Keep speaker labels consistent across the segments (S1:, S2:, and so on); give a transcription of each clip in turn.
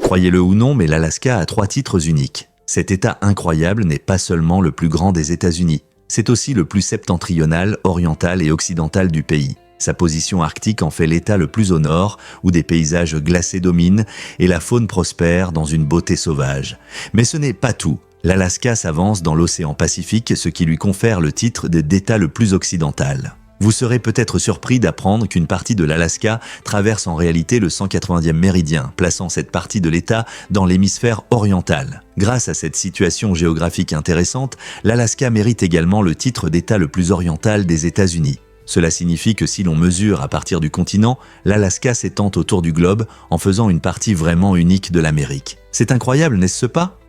S1: Croyez-le ou non, mais l'Alaska a 3 titres uniques. Cet État incroyable n'est pas seulement le plus grand des États-Unis, c'est aussi le plus septentrional, oriental et occidental du pays. Sa position arctique en fait l'État le plus au nord, où des paysages glacés dominent et la faune prospère dans une beauté sauvage. Mais ce n'est pas tout. L'Alaska s'avance dans l'océan Pacifique, ce qui lui confère le titre d'État le plus occidental. Vous serez peut-être surpris d'apprendre qu'une partie de l'Alaska traverse en réalité le 180e méridien, plaçant cette partie de l'État dans l'hémisphère oriental. Grâce à cette situation géographique intéressante, l'Alaska mérite également le titre d'État le plus oriental des États-Unis. Cela signifie que si l'on mesure à partir du continent, l'Alaska s'étend autour du globe en faisant une partie vraiment unique de l'Amérique. C'est incroyable, n'est-ce pas ?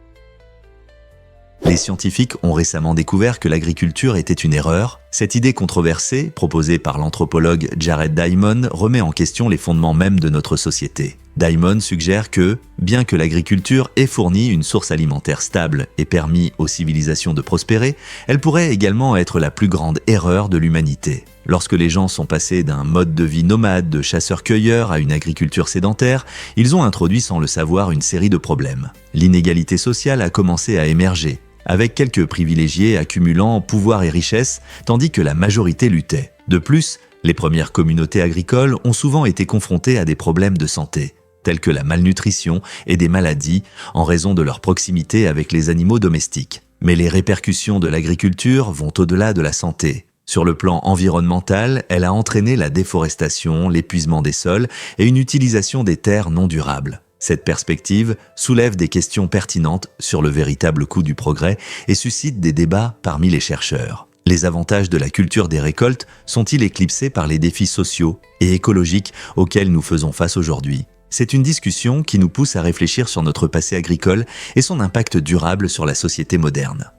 S1: Les scientifiques ont récemment découvert que l'agriculture était une erreur. Cette idée controversée, proposée par l'anthropologue Jared Diamond, remet en question les fondements mêmes de notre société. Diamond suggère que, bien que l'agriculture ait fourni une source alimentaire stable et permis aux civilisations de prospérer, elle pourrait également être la plus grande erreur de l'humanité. Lorsque les gens sont passés d'un mode de vie nomade de chasseurs-cueilleurs à une agriculture sédentaire, ils ont introduit sans le savoir une série de problèmes. L'inégalité sociale a commencé à émerger, avec quelques privilégiés accumulant pouvoir et richesse, tandis que la majorité luttait. De plus, les premières communautés agricoles ont souvent été confrontées à des problèmes de santé, tels que la malnutrition et des maladies, en raison de leur proximité avec les animaux domestiques. Mais les répercussions de l'agriculture vont au-delà de la santé. Sur le plan environnemental, elle a entraîné la déforestation, l'épuisement des sols et une utilisation des terres non durables. Cette perspective soulève des questions pertinentes sur le véritable coût du progrès et suscite des débats parmi les chercheurs. Les avantages de la culture des récoltes sont-ils éclipsés par les défis sociaux et écologiques auxquels nous faisons face aujourd'hui ? C'est une discussion qui nous pousse à réfléchir sur notre passé agricole et son impact durable sur la société moderne.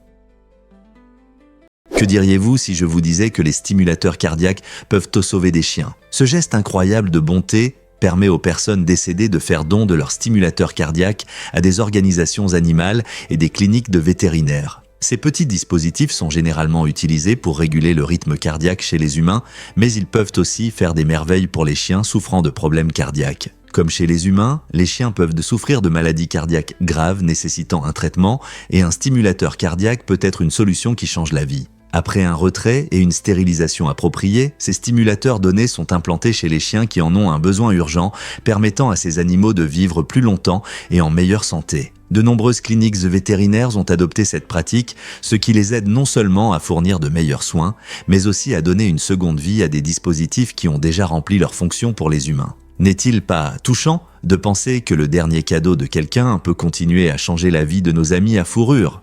S1: Que diriez-vous si je vous disais que les stimulateurs cardiaques peuvent sauver des chiens ? Ce geste incroyable de bonté permet aux personnes décédées de faire don de leur stimulateur cardiaque à des organisations animales et des cliniques de vétérinaires. Ces petits dispositifs sont généralement utilisés pour réguler le rythme cardiaque chez les humains, mais ils peuvent aussi faire des merveilles pour les chiens souffrant de problèmes cardiaques. Comme chez les humains, les chiens peuvent souffrir de maladies cardiaques graves nécessitant un traitement et un stimulateur cardiaque peut être une solution qui change la vie. Après un retrait et une stérilisation appropriée, ces stimulateurs donnés sont implantés chez les chiens qui en ont un besoin urgent, permettant à ces animaux de vivre plus longtemps et en meilleure santé. De nombreuses cliniques vétérinaires ont adopté cette pratique, ce qui les aide non seulement à fournir de meilleurs soins, mais aussi à donner une seconde vie à des dispositifs qui ont déjà rempli leur fonction pour les humains. N'est-il pas touchant de penser que le dernier cadeau de quelqu'un peut continuer à changer la vie de nos amis à fourrure ?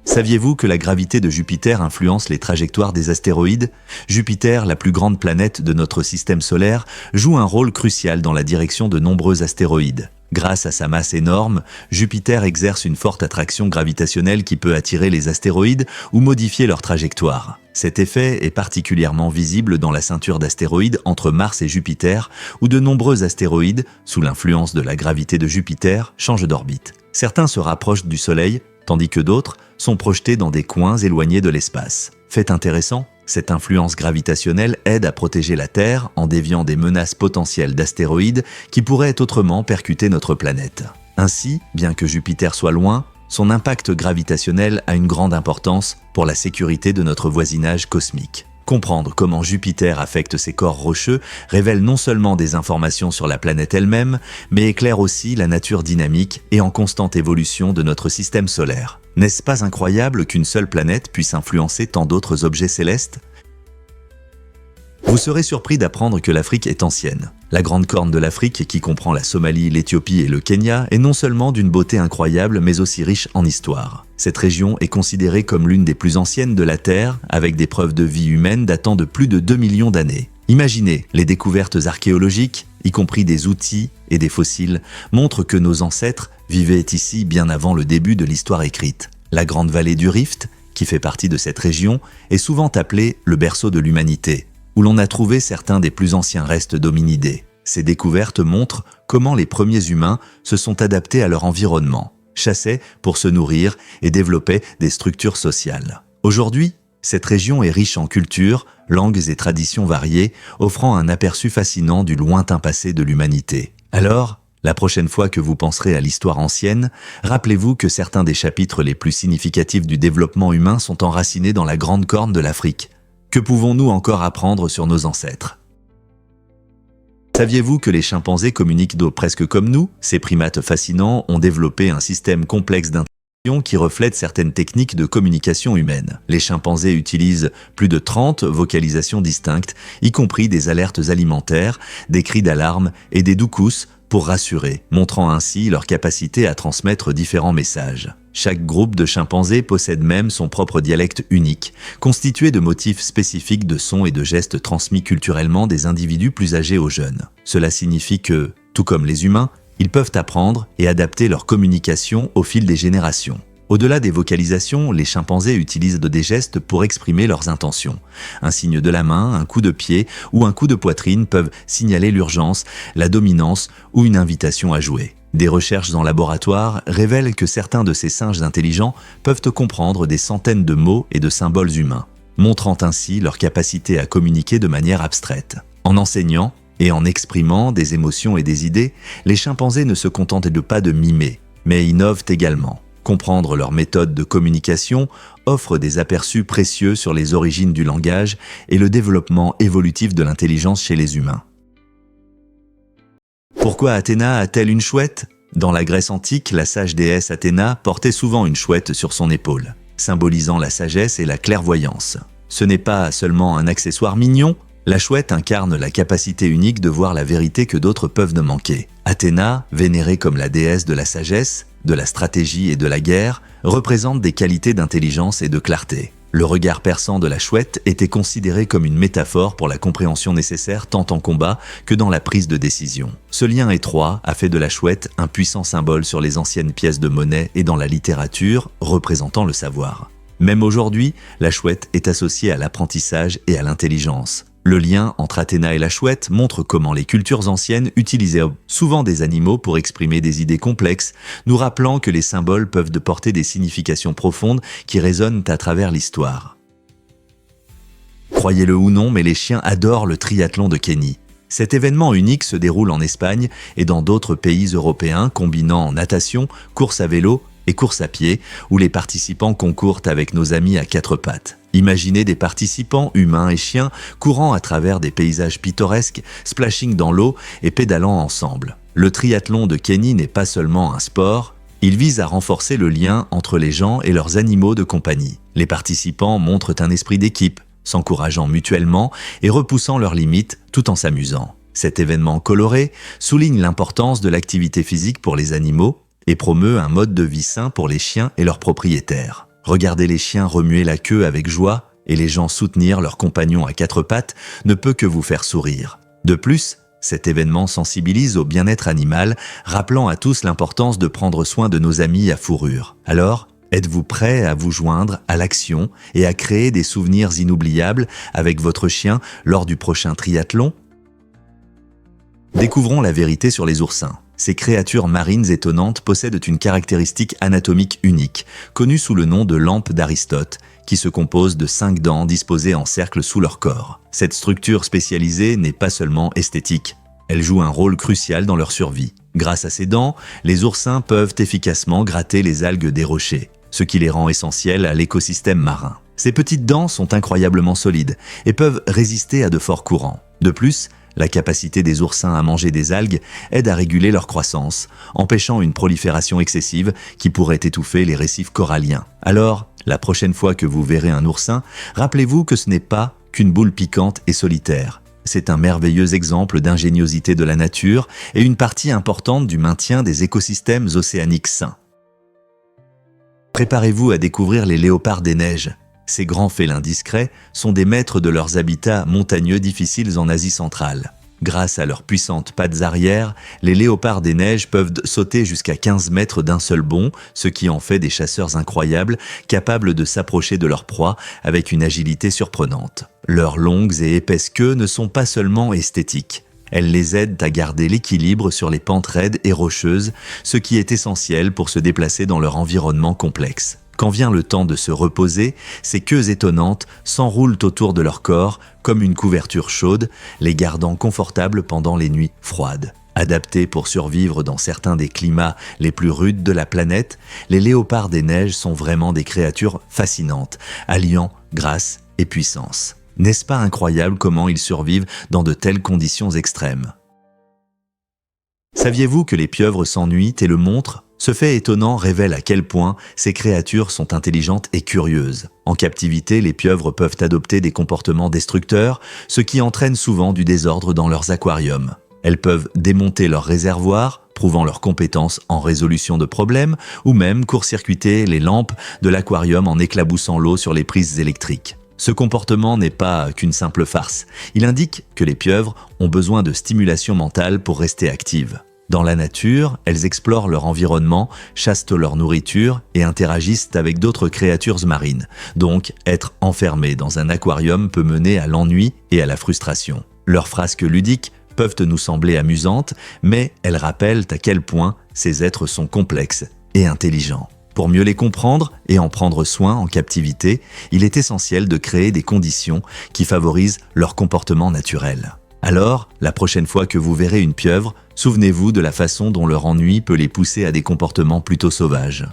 S1: Saviez-vous que la gravité de Jupiter influence les trajectoires des astéroïdes ? Jupiter, la plus grande planète de notre système solaire, joue un rôle crucial dans la direction de nombreux astéroïdes. Grâce à sa masse énorme, Jupiter exerce une forte attraction gravitationnelle qui peut attirer les astéroïdes ou modifier leur trajectoire. Cet effet est particulièrement visible dans la ceinture d'astéroïdes entre Mars et Jupiter, où de nombreux astéroïdes, sous l'influence de la gravité de Jupiter, changent d'orbite. Certains se rapprochent du Soleil, tandis que d'autres sont projetés dans des coins éloignés de l'espace. Fait intéressant, cette influence gravitationnelle aide à protéger la Terre en déviant des menaces potentielles d'astéroïdes qui pourraient autrement percuter notre planète. Ainsi, bien que Jupiter soit loin, son impact gravitationnel a une grande importance pour la sécurité de notre voisinage cosmique. Comprendre comment Jupiter affecte ces corps rocheux révèle non seulement des informations sur la planète elle-même, mais éclaire aussi la nature dynamique et en constante évolution de notre système solaire. N'est-ce pas incroyable qu'une seule planète puisse influencer tant d'autres objets célestes ? Vous serez surpris d'apprendre que l'Afrique est ancienne. La Grande Corne de l'Afrique, qui comprend la Somalie, l'Éthiopie et le Kenya, est non seulement d'une beauté incroyable, mais aussi riche en histoire. Cette région est considérée comme l'une des plus anciennes de la Terre, avec des preuves de vie humaine datant de plus de 2 millions d'années. Imaginez, les découvertes archéologiques, y compris des outils et des fossiles, montrent que nos ancêtres vivaient ici bien avant le début de l'histoire écrite. La Grande Vallée du Rift, qui fait partie de cette région, est souvent appelée le berceau de l'humanité, où l'on a trouvé certains des plus anciens restes d'hominidés. Ces découvertes montrent comment les premiers humains se sont adaptés à leur environnement, chassaient pour se nourrir et développaient des structures sociales. Aujourd'hui, cette région est riche en cultures, langues et traditions variées, offrant un aperçu fascinant du lointain passé de l'humanité. Alors, La prochaine fois que vous penserez à l'histoire ancienne, rappelez-vous que certains des chapitres les plus significatifs du développement humain sont enracinés dans la grande corne de l'Afrique. Que pouvons-nous encore apprendre sur nos ancêtres ? Saviez-vous que les chimpanzés communiquent presque comme nous ? Ces primates fascinants ont développé un système complexe d'interactions qui reflète certaines techniques de communication humaine. Les chimpanzés utilisent plus de 30 vocalisations distinctes, y compris des alertes alimentaires, des cris d'alarme et des doucousses pour rassurer, montrant ainsi leur capacité à transmettre différents messages. Chaque groupe de chimpanzés possède même son propre dialecte unique, constitué de motifs spécifiques de sons et de gestes transmis culturellement des individus plus âgés aux jeunes. Cela signifie que, tout comme les humains, ils peuvent apprendre et adapter leur communication au fil des générations. Au-delà des vocalisations, les chimpanzés utilisent des gestes pour exprimer leurs intentions. Un signe de la main, un coup de pied ou un coup de poitrine peuvent signaler l'urgence, la dominance ou une invitation à jouer. Des recherches en laboratoire révèlent que certains de ces singes intelligents peuvent comprendre des centaines de mots et de symboles humains, montrant ainsi leur capacité à communiquer de manière abstraite. En enseignant et en exprimant des émotions et des idées, les chimpanzés ne se contentent pas de mimer, mais innovent également. Comprendre leur méthode de communication offre des aperçus précieux sur les origines du langage et le développement évolutif de l'intelligence chez les humains. Pourquoi Athéna a-t-elle une chouette ? Dans la Grèce antique, la sage déesse Athéna portait souvent une chouette sur son épaule, symbolisant la sagesse et la clairvoyance. Ce n'est pas seulement un accessoire mignon, la chouette incarne la capacité unique de voir la vérité que d'autres peuvent ne manquer. Athéna, vénérée comme la déesse de la sagesse, de la stratégie et de la guerre, représente des qualités d'intelligence et de clarté. Le regard perçant de la chouette était considéré comme une métaphore pour la compréhension nécessaire tant en combat que dans la prise de décision. Ce lien étroit a fait de la chouette un puissant symbole sur les anciennes pièces de monnaie et dans la littérature, représentant le savoir. Même aujourd'hui, la chouette est associée à l'apprentissage et à l'intelligence. Le lien entre Athéna et la chouette montre comment les cultures anciennes utilisaient souvent des animaux pour exprimer des idées complexes, nous rappelant que les symboles peuvent porter des significations profondes qui résonnent à travers l'histoire. Croyez-le ou non, mais les chiens adorent le triathlon de Kenny. Cet événement unique se déroule en Espagne et dans d'autres pays européens, combinant natation, course à vélo et course à pied, où les participants concourent avec nos amis à quatre pattes. Imaginez des participants, humains et chiens, courant à travers des paysages pittoresques, splashing dans l'eau et pédalant ensemble. Le triathlon de Kenny n'est pas seulement un sport, il vise à renforcer le lien entre les gens et leurs animaux de compagnie. Les participants montrent un esprit d'équipe, s'encourageant mutuellement et repoussant leurs limites tout en s'amusant. Cet événement coloré souligne l'importance de l'activité physique pour les animaux et promeut un mode de vie sain pour les chiens et leurs propriétaires. Regarder les chiens remuer la queue avec joie et les gens soutenir leurs compagnons à quatre pattes ne peut que vous faire sourire. De plus, cet événement sensibilise au bien-être animal, rappelant à tous l'importance de prendre soin de nos amis à fourrure. Alors, êtes-vous prêt à vous joindre à l'action et à créer des souvenirs inoubliables avec votre chien lors du prochain triathlon ? Découvrons la vérité sur les oursins. Ces créatures marines étonnantes possèdent une caractéristique anatomique unique, connue sous le nom de lampe d'Aristote, qui se compose de 5 dents disposées en cercle sous leur corps. Cette structure spécialisée n'est pas seulement esthétique, elle joue un rôle crucial dans leur survie. Grâce à ces dents, les oursins peuvent efficacement gratter les algues des rochers, ce qui les rend essentiels à l'écosystème marin. Ces petites dents sont incroyablement solides et peuvent résister à de forts courants. De plus, la capacité des oursins à manger des algues aide à réguler leur croissance, empêchant une prolifération excessive qui pourrait étouffer les récifs coralliens. Alors, la prochaine fois que vous verrez un oursin, rappelez-vous que ce n'est pas qu'une boule piquante et solitaire. C'est un merveilleux exemple d'ingéniosité de la nature et une partie importante du maintien des écosystèmes océaniques sains. Préparez-vous à découvrir les léopards des neiges. Ces grands félins discrets sont des maîtres de leurs habitats montagneux difficiles en Asie centrale. Grâce à leurs puissantes pattes arrière, les léopards des neiges peuvent sauter jusqu'à 15 mètres d'un seul bond, ce qui en fait des chasseurs incroyables, capables de s'approcher de leur proie avec une agilité surprenante. Leurs longues et épaisses queues ne sont pas seulement esthétiques. Elles les aident à garder l'équilibre sur les pentes raides et rocheuses, ce qui est essentiel pour se déplacer dans leur environnement complexe. Quand vient le temps de se reposer, ces queues étonnantes s'enroulent autour de leur corps comme une couverture chaude, les gardant confortables pendant les nuits froides. Adaptés pour survivre dans certains des climats les plus rudes de la planète, les léopards des neiges sont vraiment des créatures fascinantes, alliant grâce et puissance. N'est-ce pas incroyable comment ils survivent dans de telles conditions extrêmes? Saviez-vous que les pieuvres s'ennuient et le montrent? Ce fait étonnant révèle à quel point ces créatures sont intelligentes et curieuses. En captivité, les pieuvres peuvent adopter des comportements destructeurs, ce qui entraîne souvent du désordre dans leurs aquariums. Elles peuvent démonter leurs réservoirs, prouvant leurs compétences en résolution de problèmes, ou même court-circuiter les lampes de l'aquarium en éclaboussant l'eau sur les prises électriques. Ce comportement n'est pas qu'une simple farce. Il indique que les pieuvres ont besoin de stimulation mentale pour rester actives. Dans la nature, elles explorent leur environnement, chassent leur nourriture et interagissent avec d'autres créatures marines. Donc, être enfermé dans un aquarium peut mener à l'ennui et à la frustration. Leurs frasques ludiques peuvent nous sembler amusantes, mais elles rappellent à quel point ces êtres sont complexes et intelligents. Pour mieux les comprendre et en prendre soin en captivité, il est essentiel de créer des conditions qui favorisent leur comportement naturel. Alors, la prochaine fois que vous verrez une pieuvre, souvenez-vous de la façon dont leur ennui peut les pousser à des comportements plutôt sauvages.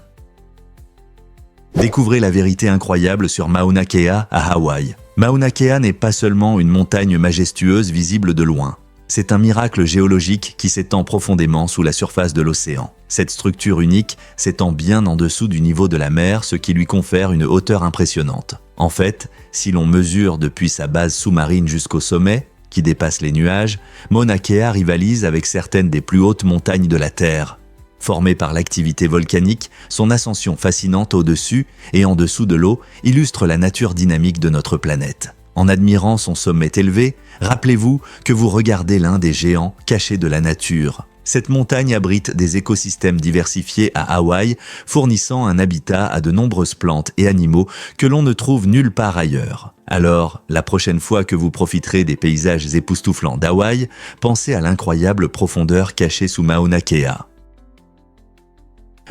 S1: Découvrez la vérité incroyable sur Mauna Kea à Hawaï. Mauna Kea n'est pas seulement une montagne majestueuse visible de loin. C'est un miracle géologique qui s'étend profondément sous la surface de l'océan. Cette structure unique s'étend bien en dessous du niveau de la mer, ce qui lui confère une hauteur impressionnante. En fait, si l'on mesure depuis sa base sous-marine jusqu'au sommet, qui dépasse les nuages, Mauna Kea rivalise avec certaines des plus hautes montagnes de la Terre. Formée par l'activité volcanique, son ascension fascinante au-dessus et en dessous de l'eau illustre la nature dynamique de notre planète. En admirant son sommet élevé, rappelez-vous que vous regardez l'un des géants cachés de la nature. Cette montagne abrite des écosystèmes diversifiés à Hawaï, fournissant un habitat à de nombreuses plantes et animaux que l'on ne trouve nulle part ailleurs. Alors, la prochaine fois que vous profiterez des paysages époustouflants d'Hawaï, pensez à l'incroyable profondeur cachée sous Mauna Kea.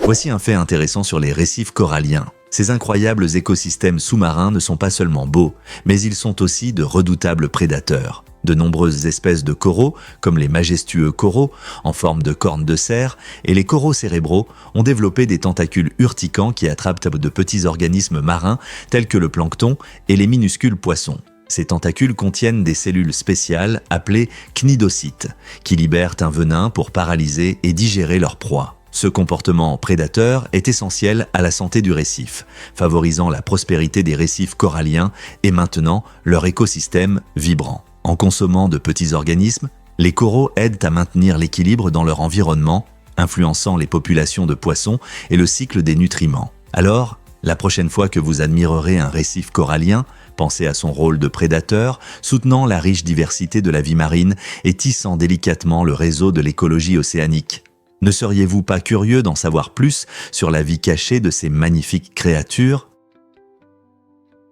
S1: Voici un fait intéressant sur les récifs coralliens. Ces incroyables écosystèmes sous-marins ne sont pas seulement beaux, mais ils sont aussi de redoutables prédateurs. De nombreuses espèces de coraux, comme les majestueux coraux, en forme de cornes de cerf, et les coraux cérébraux, ont développé des tentacules urticants qui attrapent de petits organismes marins tels que le plancton et les minuscules poissons. Ces tentacules contiennent des cellules spéciales appelées cnidocytes, qui libèrent un venin pour paralyser et digérer leur proie. Ce comportement prédateur est essentiel à la santé du récif, favorisant la prospérité des récifs coralliens et maintenant leur écosystème vibrant. En consommant de petits organismes, les coraux aident à maintenir l'équilibre dans leur environnement, influençant les populations de poissons et le cycle des nutriments. Alors, la prochaine fois que vous admirerez un récif corallien, pensez à son rôle de prédateur, soutenant la riche diversité de la vie marine et tissant délicatement le réseau de l'écologie océanique. Ne seriez-vous pas curieux d'en savoir plus sur la vie cachée de ces magnifiques créatures?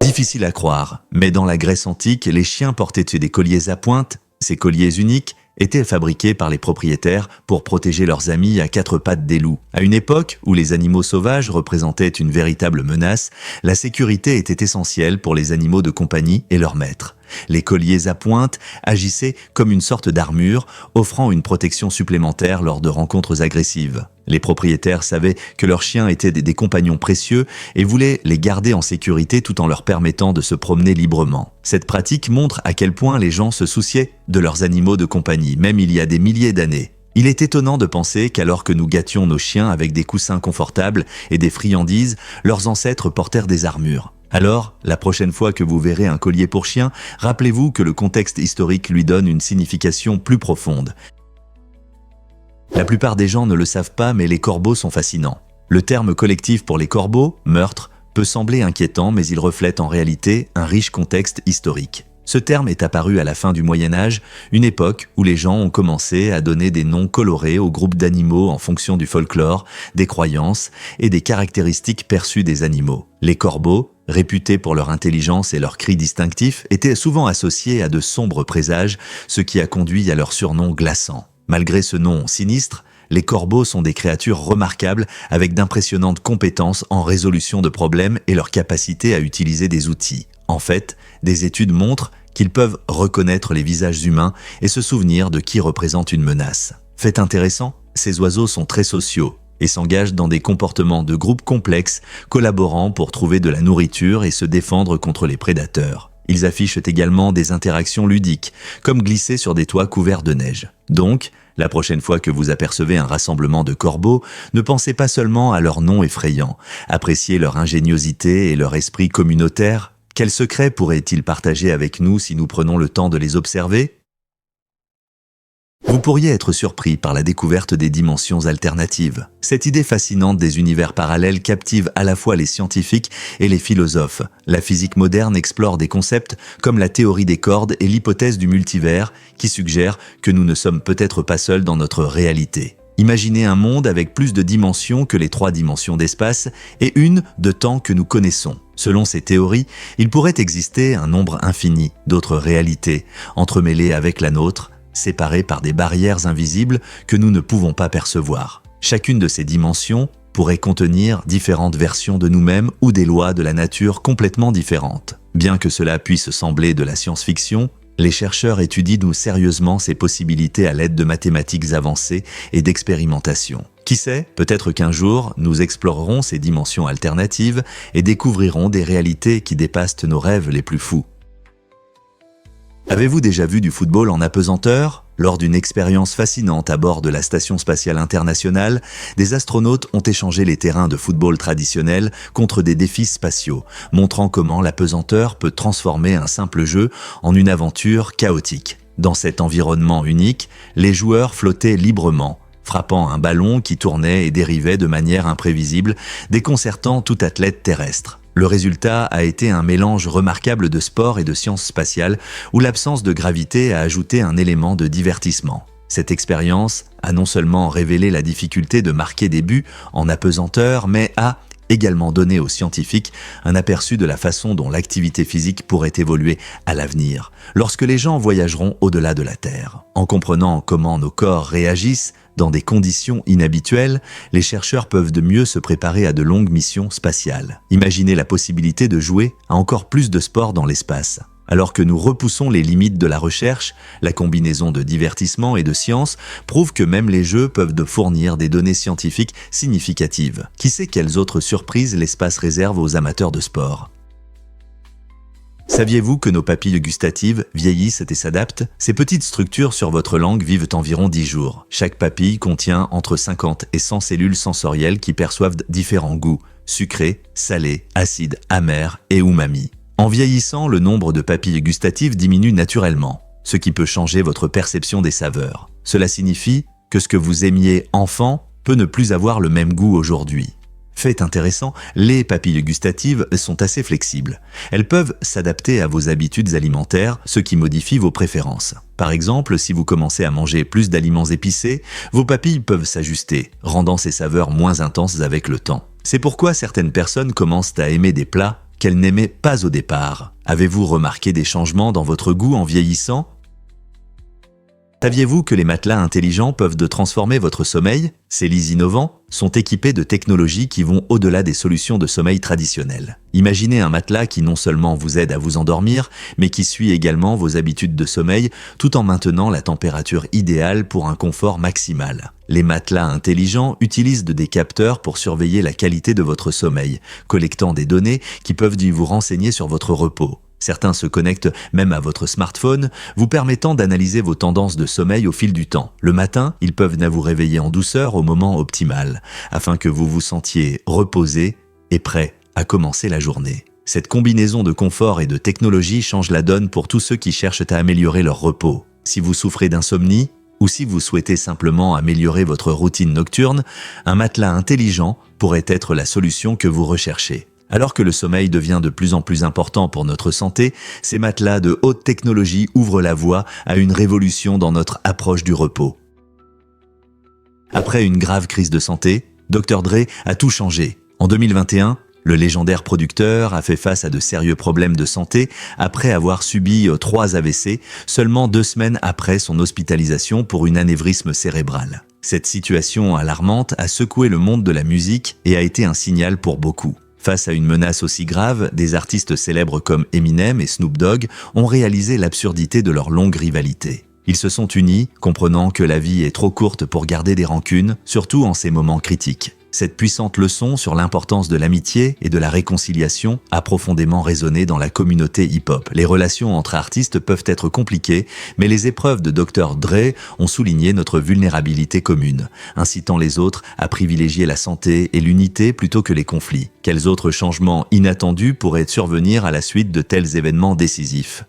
S1: Difficile à croire, mais dans la Grèce antique, les chiens portaient des colliers à pointe. Ces colliers uniques étaient fabriqués par les propriétaires pour protéger leurs amis à quatre pattes des loups. À une époque où les animaux sauvages représentaient une véritable menace, la sécurité était essentielle pour les animaux de compagnie et leurs maîtres. Les colliers à pointe agissaient comme une sorte d'armure, offrant une protection supplémentaire lors de rencontres agressives. Les propriétaires savaient que leurs chiens étaient des compagnons précieux et voulaient les garder en sécurité tout en leur permettant de se promener librement. Cette pratique montre à quel point les gens se souciaient de leurs animaux de compagnie, même il y a des milliers d'années. Il est étonnant de penser qu'alors que nous gâtions nos chiens avec des coussins confortables et des friandises, leurs ancêtres portèrent des armures. Alors, la prochaine fois que vous verrez un collier pour chien, rappelez-vous que le contexte historique lui donne une signification plus profonde. La plupart des gens ne le savent pas, mais les corbeaux sont fascinants. Le terme collectif pour les corbeaux, meurtre, peut sembler inquiétant, mais il reflète en réalité un riche contexte historique. Ce terme est apparu à la fin du Moyen-Âge, une époque où les gens ont commencé à donner des noms colorés aux groupes d'animaux en fonction du folklore, des croyances et des caractéristiques perçues des animaux. Les corbeaux, réputés pour leur intelligence et leurs cris distinctifs, étaient souvent associés à de sombres présages, ce qui a conduit à leur surnom glaçant. Malgré ce nom sinistre, les corbeaux sont des créatures remarquables avec d'impressionnantes compétences en résolution de problèmes et leur capacité à utiliser des outils. En fait, des études montrent qu'ils peuvent reconnaître les visages humains et se souvenir de qui représente une menace. Fait intéressant, ces oiseaux sont très sociaux et s'engagent dans des comportements de groupe complexes, collaborant pour trouver de la nourriture et se défendre contre les prédateurs. Ils affichent également des interactions ludiques, comme glisser sur des toits couverts de neige. Donc, la prochaine fois que vous apercevez un rassemblement de corbeaux, ne pensez pas seulement à leur nom effrayant, appréciez leur ingéniosité et leur esprit communautaire. Quels secrets pourraient-ils partager avec nous si nous prenons le temps de les observer ? Vous pourriez être surpris par la découverte des dimensions alternatives. Cette idée fascinante des univers parallèles captive à la fois les scientifiques et les philosophes. La physique moderne explore des concepts comme la théorie des cordes et l'hypothèse du multivers qui suggèrent que nous ne sommes peut-être pas seuls dans notre réalité. Imaginez un monde avec plus de dimensions que les 3 dimensions d'espace et une de temps que nous connaissons. Selon ces théories, il pourrait exister un nombre infini d'autres réalités, entremêlées avec la nôtre, séparées par des barrières invisibles que nous ne pouvons pas percevoir. Chacune de ces dimensions pourrait contenir différentes versions de nous-mêmes ou des lois de la nature complètement différentes. Bien que cela puisse sembler de la science-fiction, les chercheurs étudient sérieusement ces possibilités à l'aide de mathématiques avancées et d'expérimentation. Qui sait, peut-être qu'un jour, nous explorerons ces dimensions alternatives et découvrirons des réalités qui dépassent nos rêves les plus fous. Avez-vous déjà vu du football en apesanteur ? Lors d'une expérience fascinante à bord de la Station spatiale internationale, des astronautes ont échangé les terrains de football traditionnels contre des défis spatiaux, montrant comment l'apesanteur peut transformer un simple jeu en une aventure chaotique. Dans cet environnement unique, les joueurs flottaient librement, frappant un ballon qui tournait et dérivait de manière imprévisible, déconcertant tout athlète terrestre. Le résultat a été un mélange remarquable de sport et de sciences spatiales où l'absence de gravité a ajouté un élément de divertissement. Cette expérience a non seulement révélé la difficulté de marquer des buts en apesanteur, mais a également donné aux scientifiques un aperçu de la façon dont l'activité physique pourrait évoluer à l'avenir, lorsque les gens voyageront au-delà de la Terre. En comprenant comment nos corps réagissent dans des conditions inhabituelles, les chercheurs peuvent de mieux se préparer à de longues missions spatiales. Imaginez la possibilité de jouer à encore plus de sports dans l'espace. Alors que nous repoussons les limites de la recherche, la combinaison de divertissement et de science prouve que même les jeux peuvent nous fournir des données scientifiques significatives. Qui sait quelles autres surprises l'espace réserve aux amateurs de sport ? Saviez-vous que nos papilles gustatives vieillissent et s'adaptent ? Ces petites structures sur votre langue vivent environ 10 jours. Chaque papille contient entre 50 et 100 cellules sensorielles qui perçoivent différents goûts, sucrés, salés, acides, amers et umami. En vieillissant, le nombre de papilles gustatives diminue naturellement, ce qui peut changer votre perception des saveurs. Cela signifie que ce que vous aimiez enfant peut ne plus avoir le même goût aujourd'hui. Fait intéressant, les papilles gustatives sont assez flexibles. Elles peuvent s'adapter à vos habitudes alimentaires, ce qui modifie vos préférences. Par exemple, si vous commencez à manger plus d'aliments épicés, vos papilles peuvent s'ajuster, rendant ces saveurs moins intenses avec le temps. C'est pourquoi certaines personnes commencent à aimer des plats qu'elles n'aimaient pas au départ. Avez-vous remarqué des changements dans votre goût en vieillissant ? Saviez-vous que les matelas intelligents peuvent transformer votre sommeil ? Ces lits innovants sont équipés de technologies qui vont au-delà des solutions de sommeil traditionnelles. Imaginez un matelas qui non seulement vous aide à vous endormir, mais qui suit également vos habitudes de sommeil tout en maintenant la température idéale pour un confort maximal. Les matelas intelligents utilisent des capteurs pour surveiller la qualité de votre sommeil, collectant des données qui peuvent vous renseigner sur votre repos. Certains se connectent même à votre smartphone, vous permettant d'analyser vos tendances de sommeil au fil du temps. Le matin, ils peuvent vous réveiller en douceur au moment optimal, afin que vous vous sentiez reposé et prêt à commencer la journée. Cette combinaison de confort et de technologie change la donne pour tous ceux qui cherchent à améliorer leur repos. Si vous souffrez d'insomnie, ou si vous souhaitez simplement améliorer votre routine nocturne, un matelas intelligent pourrait être la solution que vous recherchez. Alors que le sommeil devient de plus en plus important pour notre santé, ces matelas de haute technologie ouvrent la voie à une révolution dans notre approche du repos. Après une grave crise de santé, Dr. Dre a tout changé. En 2021, le légendaire producteur a fait face à de sérieux problèmes de santé après avoir subi 3 AVC seulement 2 semaines après son hospitalisation pour une anévrisme cérébrale. Cette situation alarmante a secoué le monde de la musique et a été un signal pour beaucoup. Face à une menace aussi grave, des artistes célèbres comme Eminem et Snoop Dogg ont réalisé l'absurdité de leur longue rivalité. Ils se sont unis, comprenant que la vie est trop courte pour garder des rancunes, surtout en ces moments critiques. Cette puissante leçon sur l'importance de l'amitié et de la réconciliation a profondément résonné dans la communauté hip-hop. Les relations entre artistes peuvent être compliquées, mais les épreuves de Dr. Dre ont souligné notre vulnérabilité commune, incitant les autres à privilégier la santé et l'unité plutôt que les conflits. Quels autres changements inattendus pourraient survenir à la suite de tels événements décisifs ?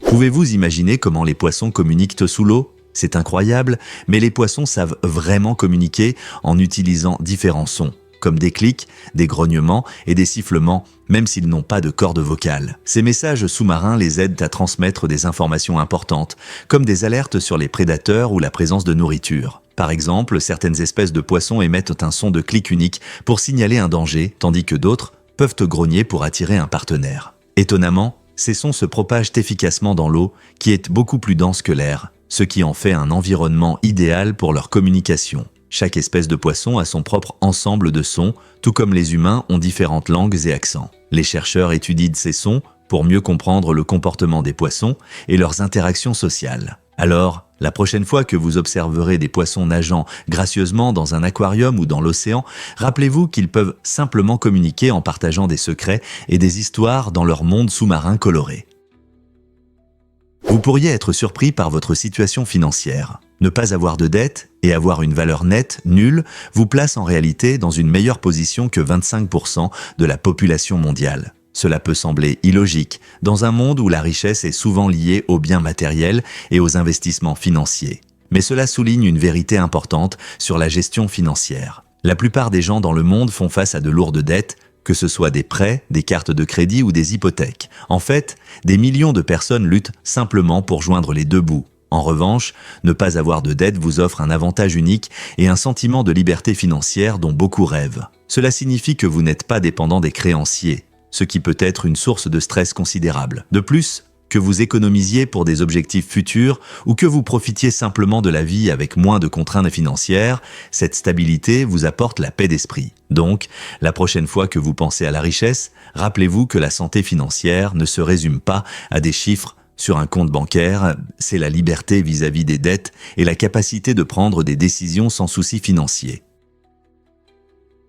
S1: Pouvez-vous imaginer comment les poissons communiquent sous l'eau ? C'est incroyable, mais les poissons savent vraiment communiquer en utilisant différents sons, comme des clics, des grognements et des sifflements, même s'ils n'ont pas de cordes vocales. Ces messages sous-marins les aident à transmettre des informations importantes, comme des alertes sur les prédateurs ou la présence de nourriture. Par exemple, certaines espèces de poissons émettent un son de clic unique pour signaler un danger, tandis que d'autres peuvent grogner pour attirer un partenaire. Étonnamment, ces sons se propagent efficacement dans l'eau, qui est beaucoup plus dense que l'air, ce qui en fait un environnement idéal pour leur communication. Chaque espèce de poisson a son propre ensemble de sons, tout comme les humains ont différentes langues et accents. Les chercheurs étudient ces sons pour mieux comprendre le comportement des poissons et leurs interactions sociales. Alors, la prochaine fois que vous observerez des poissons nageant gracieusement dans un aquarium ou dans l'océan, rappelez-vous qu'ils peuvent simplement communiquer en partageant des secrets et des histoires dans leur monde sous-marin coloré. Vous pourriez être surpris par votre situation financière. Ne pas avoir de dette et avoir une valeur nette nulle vous place en réalité dans une meilleure position que 25% de la population mondiale. Cela peut sembler illogique dans un monde où la richesse est souvent liée aux biens matériels et aux investissements financiers. Mais cela souligne une vérité importante sur la gestion financière. La plupart des gens dans le monde font face à de lourdes dettes, que ce soit des prêts, des cartes de crédit ou des hypothèques. En fait, des millions de personnes luttent simplement pour joindre les deux bouts. En revanche, ne pas avoir de dette vous offre un avantage unique et un sentiment de liberté financière dont beaucoup rêvent. Cela signifie que vous n'êtes pas dépendant des créanciers, ce qui peut être une source de stress considérable. De plus, que vous économisiez pour des objectifs futurs ou que vous profitiez simplement de la vie avec moins de contraintes financières, cette stabilité vous apporte la paix d'esprit. Donc, la prochaine fois que vous pensez à la richesse, rappelez-vous que la santé financière ne se résume pas à des chiffres sur un compte bancaire, c'est la liberté vis-à-vis des dettes et la capacité de prendre des décisions sans souci financier.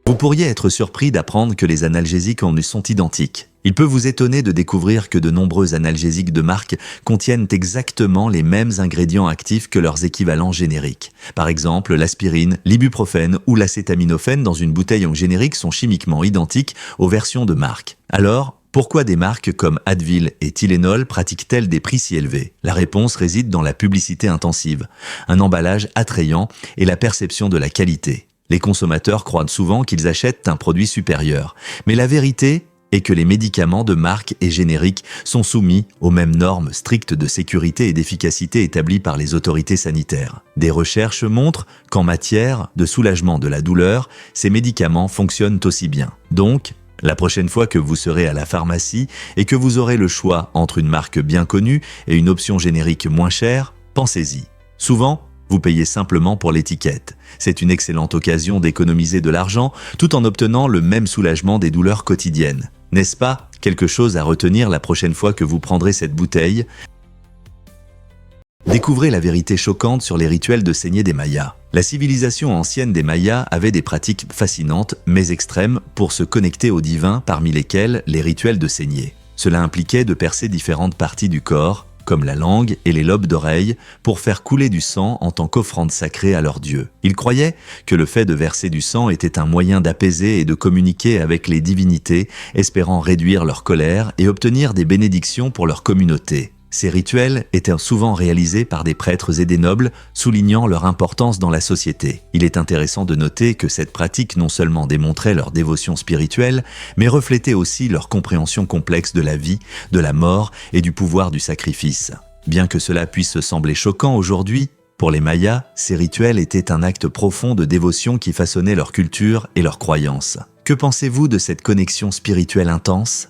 S1: Vous pourriez être surpris d'apprendre que les analgésiques en sont identiques. Il peut vous étonner de découvrir que de nombreux analgésiques de marque contiennent exactement les mêmes ingrédients actifs que leurs équivalents génériques. Par exemple, l'aspirine, l'ibuprofène ou l'acétaminophène dans une bouteille en générique sont chimiquement identiques aux versions de marque. Alors, pourquoi des marques comme Advil et Tylenol pratiquent-elles des prix si élevés ? La réponse réside dans la publicité intensive, un emballage attrayant et la perception de la qualité. Les consommateurs croient souvent qu'ils achètent un produit supérieur, mais la vérité est que les médicaments de marque et génériques sont soumis aux mêmes normes strictes de sécurité et d'efficacité établies par les autorités sanitaires. Des recherches montrent qu'en matière de soulagement de la douleur, ces médicaments fonctionnent aussi bien. Donc, la prochaine fois que vous serez à la pharmacie et que vous aurez le choix entre une marque bien connue et une option générique moins chère, pensez-y. Souvent, vous payez simplement pour l'étiquette. C'est une excellente occasion d'économiser de l'argent tout en obtenant le même soulagement des douleurs quotidiennes. N'est-ce pas quelque chose à retenir la prochaine fois que vous prendrez cette bouteille ? Découvrez la vérité choquante sur les rituels de saignée des Mayas. La civilisation ancienne des Mayas avait des pratiques fascinantes mais extrêmes pour se connecter au divin, parmi lesquelles les rituels de saignée. Cela impliquait de percer différentes parties du corps, comme la langue et les lobes d'oreilles, pour faire couler du sang en tant qu'offrande sacrée à leur dieu. Ils croyaient que le fait de verser du sang était un moyen d'apaiser et de communiquer avec les divinités, espérant réduire leur colère et obtenir des bénédictions pour leur communauté. Ces rituels étaient souvent réalisés par des prêtres et des nobles, soulignant leur importance dans la société. Il est intéressant de noter que cette pratique non seulement démontrait leur dévotion spirituelle, mais reflétait aussi leur compréhension complexe de la vie, de la mort et du pouvoir du sacrifice. Bien que cela puisse sembler choquant aujourd'hui, pour les Mayas, ces rituels étaient un acte profond de dévotion qui façonnait leur culture et leurs croyances. Que pensez-vous de cette connexion spirituelle intense ?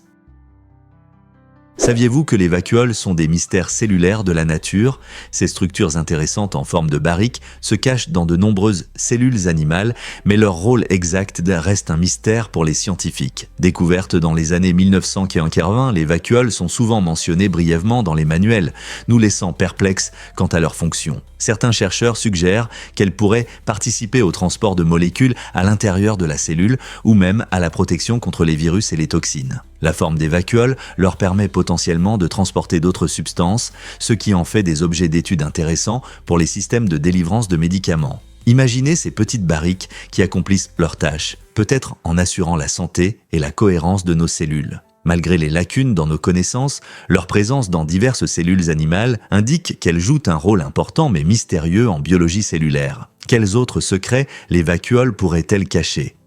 S1: Saviez-vous que les vacuoles sont des mystères cellulaires de la nature? Ces structures intéressantes en forme de barrique se cachent dans de nombreuses cellules animales, mais leur rôle exact reste un mystère pour les scientifiques. Découvertes dans les années 1980, les vacuoles sont souvent mentionnées brièvement dans les manuels, nous laissant perplexes quant à leur fonction. Certains chercheurs suggèrent qu'elles pourraient participer au transport de molécules à l'intérieur de la cellule ou même à la protection contre les virus et les toxines. La forme des vacuoles leur permet potentiellement de transporter d'autres substances, ce qui en fait des objets d'étude intéressants pour les systèmes de délivrance de médicaments. Imaginez ces petites barriques qui accomplissent leur tâche, peut-être en assurant la santé et la cohérence de nos cellules. Malgré les lacunes dans nos connaissances, leur présence dans diverses cellules animales indique qu'elles jouent un rôle important mais mystérieux en biologie cellulaire. Quels autres secrets les vacuoles pourraient-elles cacher?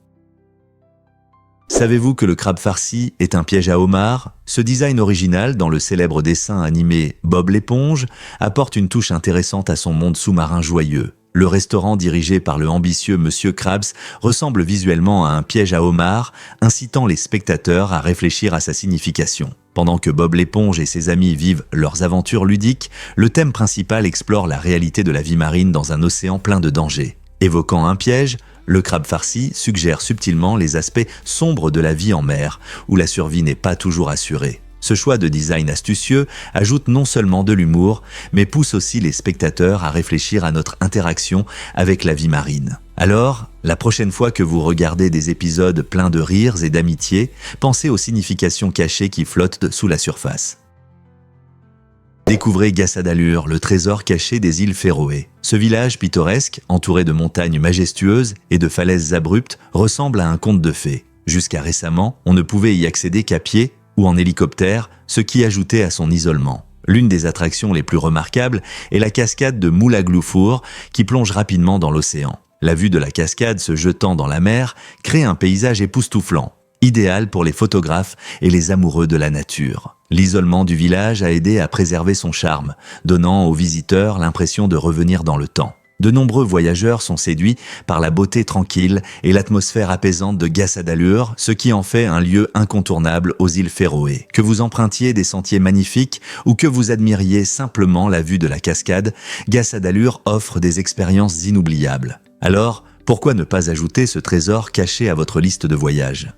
S1: Savez-vous que le crabe farci est un piège à homard? Ce design original, dans le célèbre dessin animé Bob l'éponge, apporte une touche intéressante à son monde sous-marin joyeux. Le restaurant dirigé par le ambitieux Monsieur Krabs ressemble visuellement à un piège à homard, incitant les spectateurs à réfléchir à sa signification. Pendant que Bob l'éponge et ses amis vivent leurs aventures ludiques, le thème principal explore la réalité de la vie marine dans un océan plein de dangers. Évoquant un piège, le crabe farci suggère subtilement les aspects sombres de la vie en mer, où la survie n'est pas toujours assurée. Ce choix de design astucieux ajoute non seulement de l'humour, mais pousse aussi les spectateurs à réfléchir à notre interaction avec la vie marine. Alors, la prochaine fois que vous regardez des épisodes pleins de rires et d'amitié, pensez aux significations cachées qui flottent sous la surface. Découvrez Gassadalur, le trésor caché des îles Féroé. Ce village pittoresque, entouré de montagnes majestueuses et de falaises abruptes, ressemble à un conte de fées. Jusqu'à récemment, on ne pouvait y accéder qu'à pied ou en hélicoptère, ce qui ajoutait à son isolement. L'une des attractions les plus remarquables est la cascade de Moulagloufour qui plonge rapidement dans l'océan. La vue de la cascade se jetant dans la mer crée un paysage époustouflant, idéal pour les photographes et les amoureux de la nature. L'isolement du village a aidé à préserver son charme, donnant aux visiteurs l'impression de revenir dans le temps. De nombreux voyageurs sont séduits par la beauté tranquille et l'atmosphère apaisante de Gassadalur, ce qui en fait un lieu incontournable aux îles Féroé. Que vous empruntiez des sentiers magnifiques ou que vous admiriez simplement la vue de la cascade, Gassadalur offre des expériences inoubliables. Alors, pourquoi ne pas ajouter ce trésor caché à votre liste de voyages?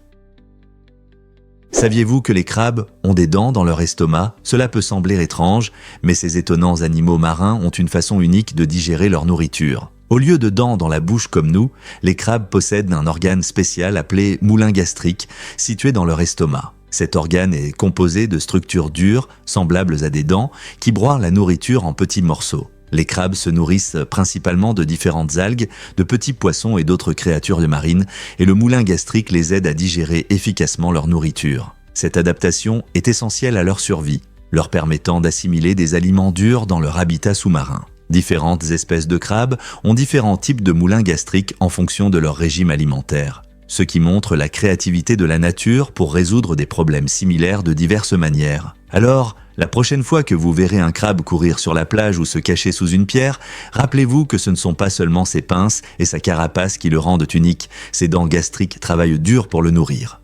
S1: Saviez-vous que les crabes ont des dents dans leur estomac? Cela peut sembler étrange, mais ces étonnants animaux marins ont une façon unique de digérer leur nourriture. Au lieu de dents dans la bouche comme nous, les crabes possèdent un organe spécial appelé moulin gastrique, situé dans leur estomac. Cet organe est composé de structures dures, semblables à des dents, qui broient la nourriture en petits morceaux. Les crabes se nourrissent principalement de différentes algues, de petits poissons et d'autres créatures marines, et le moulin gastrique les aide à digérer efficacement leur nourriture. Cette adaptation est essentielle à leur survie, leur permettant d'assimiler des aliments durs dans leur habitat sous-marin. Différentes espèces de crabes ont différents types de moulins gastriques en fonction de leur régime alimentaire, ce qui montre la créativité de la nature pour résoudre des problèmes similaires de diverses manières. Alors, la prochaine fois que vous verrez un crabe courir sur la plage ou se cacher sous une pierre, rappelez-vous que ce ne sont pas seulement ses pinces et sa carapace qui le rendent unique, ses dents gastriques travaillent dur pour le nourrir.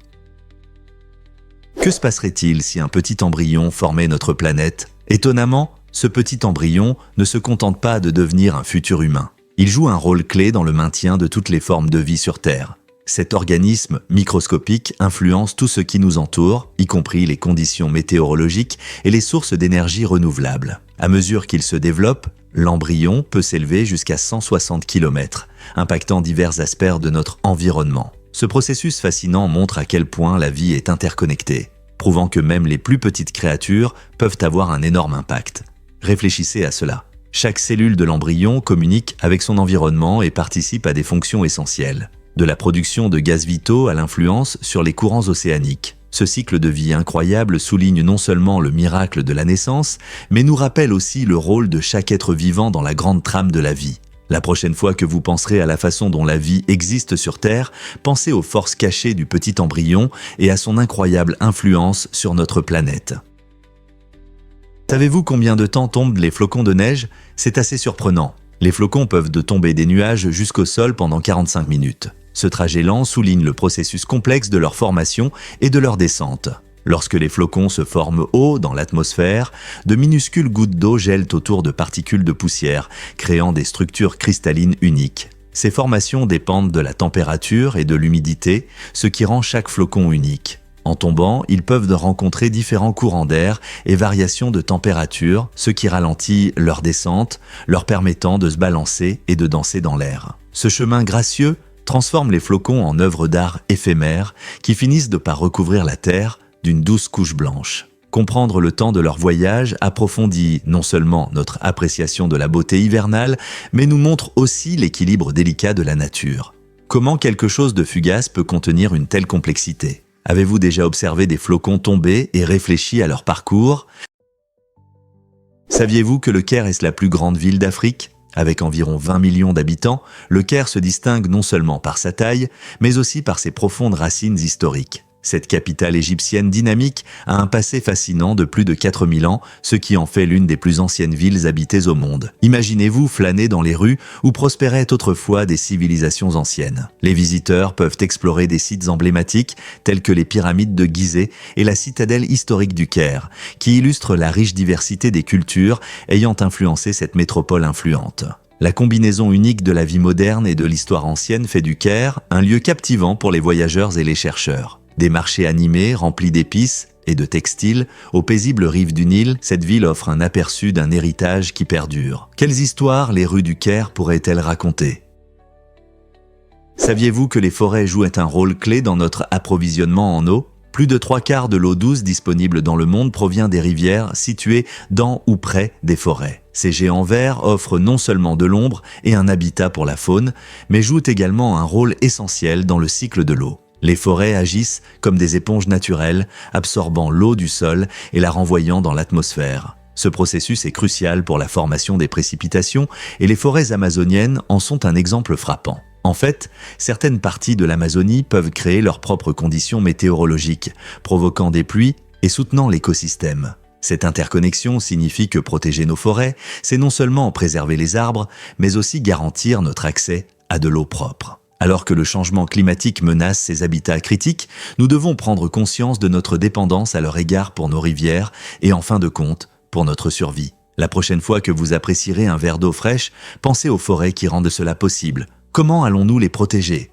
S1: Que se passerait-il si un petit embryon formait notre planète? Étonnamment, ce petit embryon ne se contente pas de devenir un futur humain. Il joue un rôle clé dans le maintien de toutes les formes de vie sur Terre. Cet organisme microscopique influence tout ce qui nous entoure, y compris les conditions météorologiques et les sources d'énergie renouvelables. À mesure qu'il se développe, l'embryon peut s'élever jusqu'à 160 km, impactant divers aspects de notre environnement. Ce processus fascinant montre à quel point la vie est interconnectée, prouvant que même les plus petites créatures peuvent avoir un énorme impact. Réfléchissez à cela. Chaque cellule de l'embryon communique avec son environnement et participe à des fonctions essentielles. De la production de gaz vitaux à l'influence sur les courants océaniques. Ce cycle de vie incroyable souligne non seulement le miracle de la naissance, mais nous rappelle aussi le rôle de chaque être vivant dans la grande trame de la vie. La prochaine fois que vous penserez à la façon dont la vie existe sur Terre, pensez aux forces cachées du petit embryon et à son incroyable influence sur notre planète. Savez-vous combien de temps tombent les flocons de neige? C'est assez surprenant. Les flocons peuvent tomber des nuages jusqu'au sol pendant 45 minutes. Ce trajet lent souligne le processus complexe de leur formation et de leur descente. Lorsque les flocons se forment haut dans l'atmosphère, de minuscules gouttes d'eau gèlent autour de particules de poussière, créant des structures cristallines uniques. Ces formations dépendent de la température et de l'humidité, ce qui rend chaque flocon unique. En tombant, ils peuvent rencontrer différents courants d'air et variations de température, ce qui ralentit leur descente, leur permettant de se balancer et de danser dans l'air. Ce chemin gracieux transforme les flocons en œuvres d'art éphémères qui finissent de par recouvrir la Terre d'une douce couche blanche. Comprendre le temps de leur voyage approfondit non seulement notre appréciation de la beauté hivernale, mais nous montre aussi l'équilibre délicat de la nature. Comment quelque chose de fugace peut contenir une telle complexité ? Avez-vous déjà observé des flocons tomber et réfléchi à leur parcours ? Saviez-vous que le Caire est la plus grande ville d'Afrique ? Avec environ 20 millions d'habitants, le Caire se distingue non seulement par sa taille, mais aussi par ses profondes racines historiques. Cette capitale égyptienne dynamique a un passé fascinant de plus de 4000 ans, ce qui en fait l'une des plus anciennes villes habitées au monde. Imaginez-vous flâner dans les rues où prospéraient autrefois des civilisations anciennes. Les visiteurs peuvent explorer des sites emblématiques tels que les pyramides de Gizeh et la citadelle historique du Caire, qui illustrent la riche diversité des cultures ayant influencé cette métropole influente. La combinaison unique de la vie moderne et de l'histoire ancienne fait du Caire un lieu captivant pour les voyageurs et les chercheurs. Des marchés animés remplis d'épices et de textiles, aux paisibles rives du Nil, cette ville offre un aperçu d'un héritage qui perdure. Quelles histoires les rues du Caire pourraient-elles raconter ? Saviez-vous que les forêts jouent un rôle clé dans notre approvisionnement en eau ? Plus de 3/4 de l'eau douce disponible dans le monde provient des rivières situées dans ou près des forêts. Ces géants verts offrent non seulement de l'ombre et un habitat pour la faune, mais jouent également un rôle essentiel dans le cycle de l'eau. Les forêts agissent comme des éponges naturelles, absorbant l'eau du sol et la renvoyant dans l'atmosphère. Ce processus est crucial pour la formation des précipitations et les forêts amazoniennes en sont un exemple frappant. En fait, certaines parties de l'Amazonie peuvent créer leurs propres conditions météorologiques, provoquant des pluies et soutenant l'écosystème. Cette interconnexion signifie que protéger nos forêts, c'est non seulement préserver les arbres, mais aussi garantir notre accès à de l'eau propre. Alors que le changement climatique menace ces habitats critiques, nous devons prendre conscience de notre dépendance à leur égard pour nos rivières et en fin de compte, pour notre survie. La prochaine fois que vous apprécierez un verre d'eau fraîche, pensez aux forêts qui rendent cela possible. Comment allons-nous les protéger ?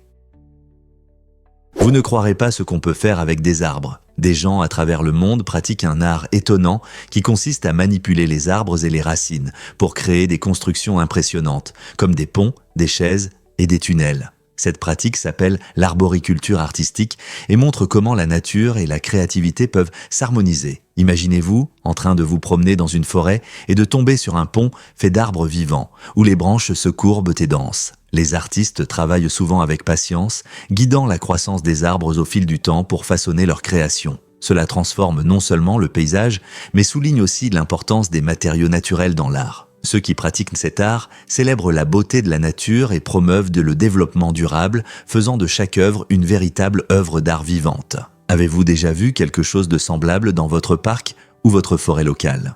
S1: Vous ne croirez pas ce qu'on peut faire avec des arbres. Des gens à travers le monde pratiquent un art étonnant qui consiste à manipuler les arbres et les racines pour créer des constructions impressionnantes, comme des ponts, des chaises et des tunnels. Cette pratique s'appelle l'arboriculture artistique et montre comment la nature et la créativité peuvent s'harmoniser. Imaginez-vous en train de vous promener dans une forêt et de tomber sur un pont fait d'arbres vivants, où les branches se courbent et dansent. Les artistes travaillent souvent avec patience, guidant la croissance des arbres au fil du temps pour façonner leur création. Cela transforme non seulement le paysage, mais souligne aussi l'importance des matériaux naturels dans l'art. Ceux qui pratiquent cet art célèbrent la beauté de la nature et promeuvent le développement durable, faisant de chaque œuvre une véritable œuvre d'art vivante. Avez-vous déjà vu quelque chose de semblable dans votre parc ou votre forêt locale ?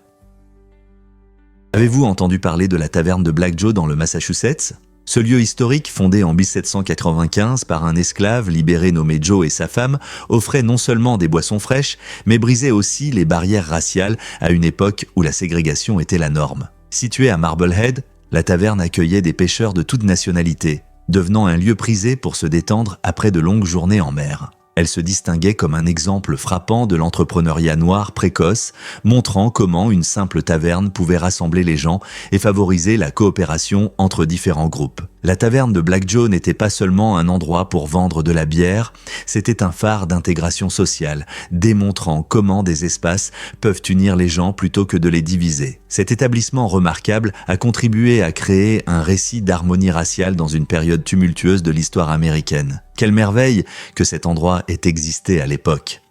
S1: Avez-vous entendu parler de la taverne de Black Joe dans le Massachusetts ? Ce lieu historique, fondé en 1795 par un esclave libéré nommé Joe et sa femme, offrait non seulement des boissons fraîches, mais brisait aussi les barrières raciales à une époque où la ségrégation était la norme. Située à Marblehead, la taverne accueillait des pêcheurs de toute nationalité, devenant un lieu prisé pour se détendre après de longues journées en mer. Elle se distinguait comme un exemple frappant de l'entrepreneuriat noir précoce, montrant comment une simple taverne pouvait rassembler les gens et favoriser la coopération entre différents groupes. La taverne de Black Joe n'était pas seulement un endroit pour vendre de la bière, c'était un phare d'intégration sociale, démontrant comment des espaces peuvent unir les gens plutôt que de les diviser. Cet établissement remarquable a contribué à créer un récit d'harmonie raciale dans une période tumultueuse de l'histoire américaine. Quelle merveille que cet endroit ait existé à l'époque.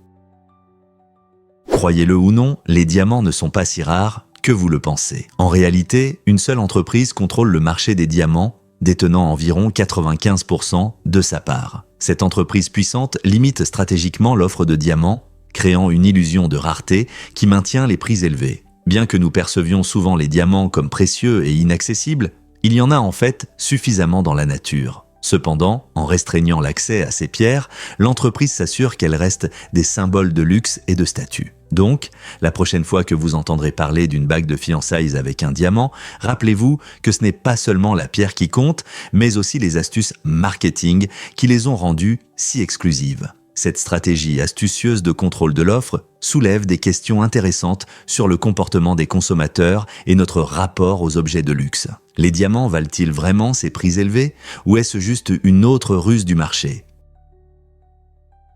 S1: Croyez-le ou non, les diamants ne sont pas si rares que vous le pensez. En réalité, une seule entreprise contrôle le marché des diamants, détenant environ 95% de sa part. Cette entreprise puissante limite stratégiquement l'offre de diamants, créant une illusion de rareté qui maintient les prix élevés. Bien que nous percevions souvent les diamants comme précieux et inaccessibles, il y en a en fait suffisamment dans la nature. Cependant, en restreignant l'accès à ces pierres, l'entreprise s'assure qu'elles restent des symboles de luxe et de statut. Donc, la prochaine fois que vous entendrez parler d'une bague de fiançailles avec un diamant, rappelez-vous que ce n'est pas seulement la pierre qui compte, mais aussi les astuces marketing qui les ont rendues si exclusives. Cette stratégie astucieuse de contrôle de l'offre soulève des questions intéressantes sur le comportement des consommateurs et notre rapport aux objets de luxe. Les diamants valent-ils vraiment ces prix élevés ou est-ce juste une autre ruse du marché ?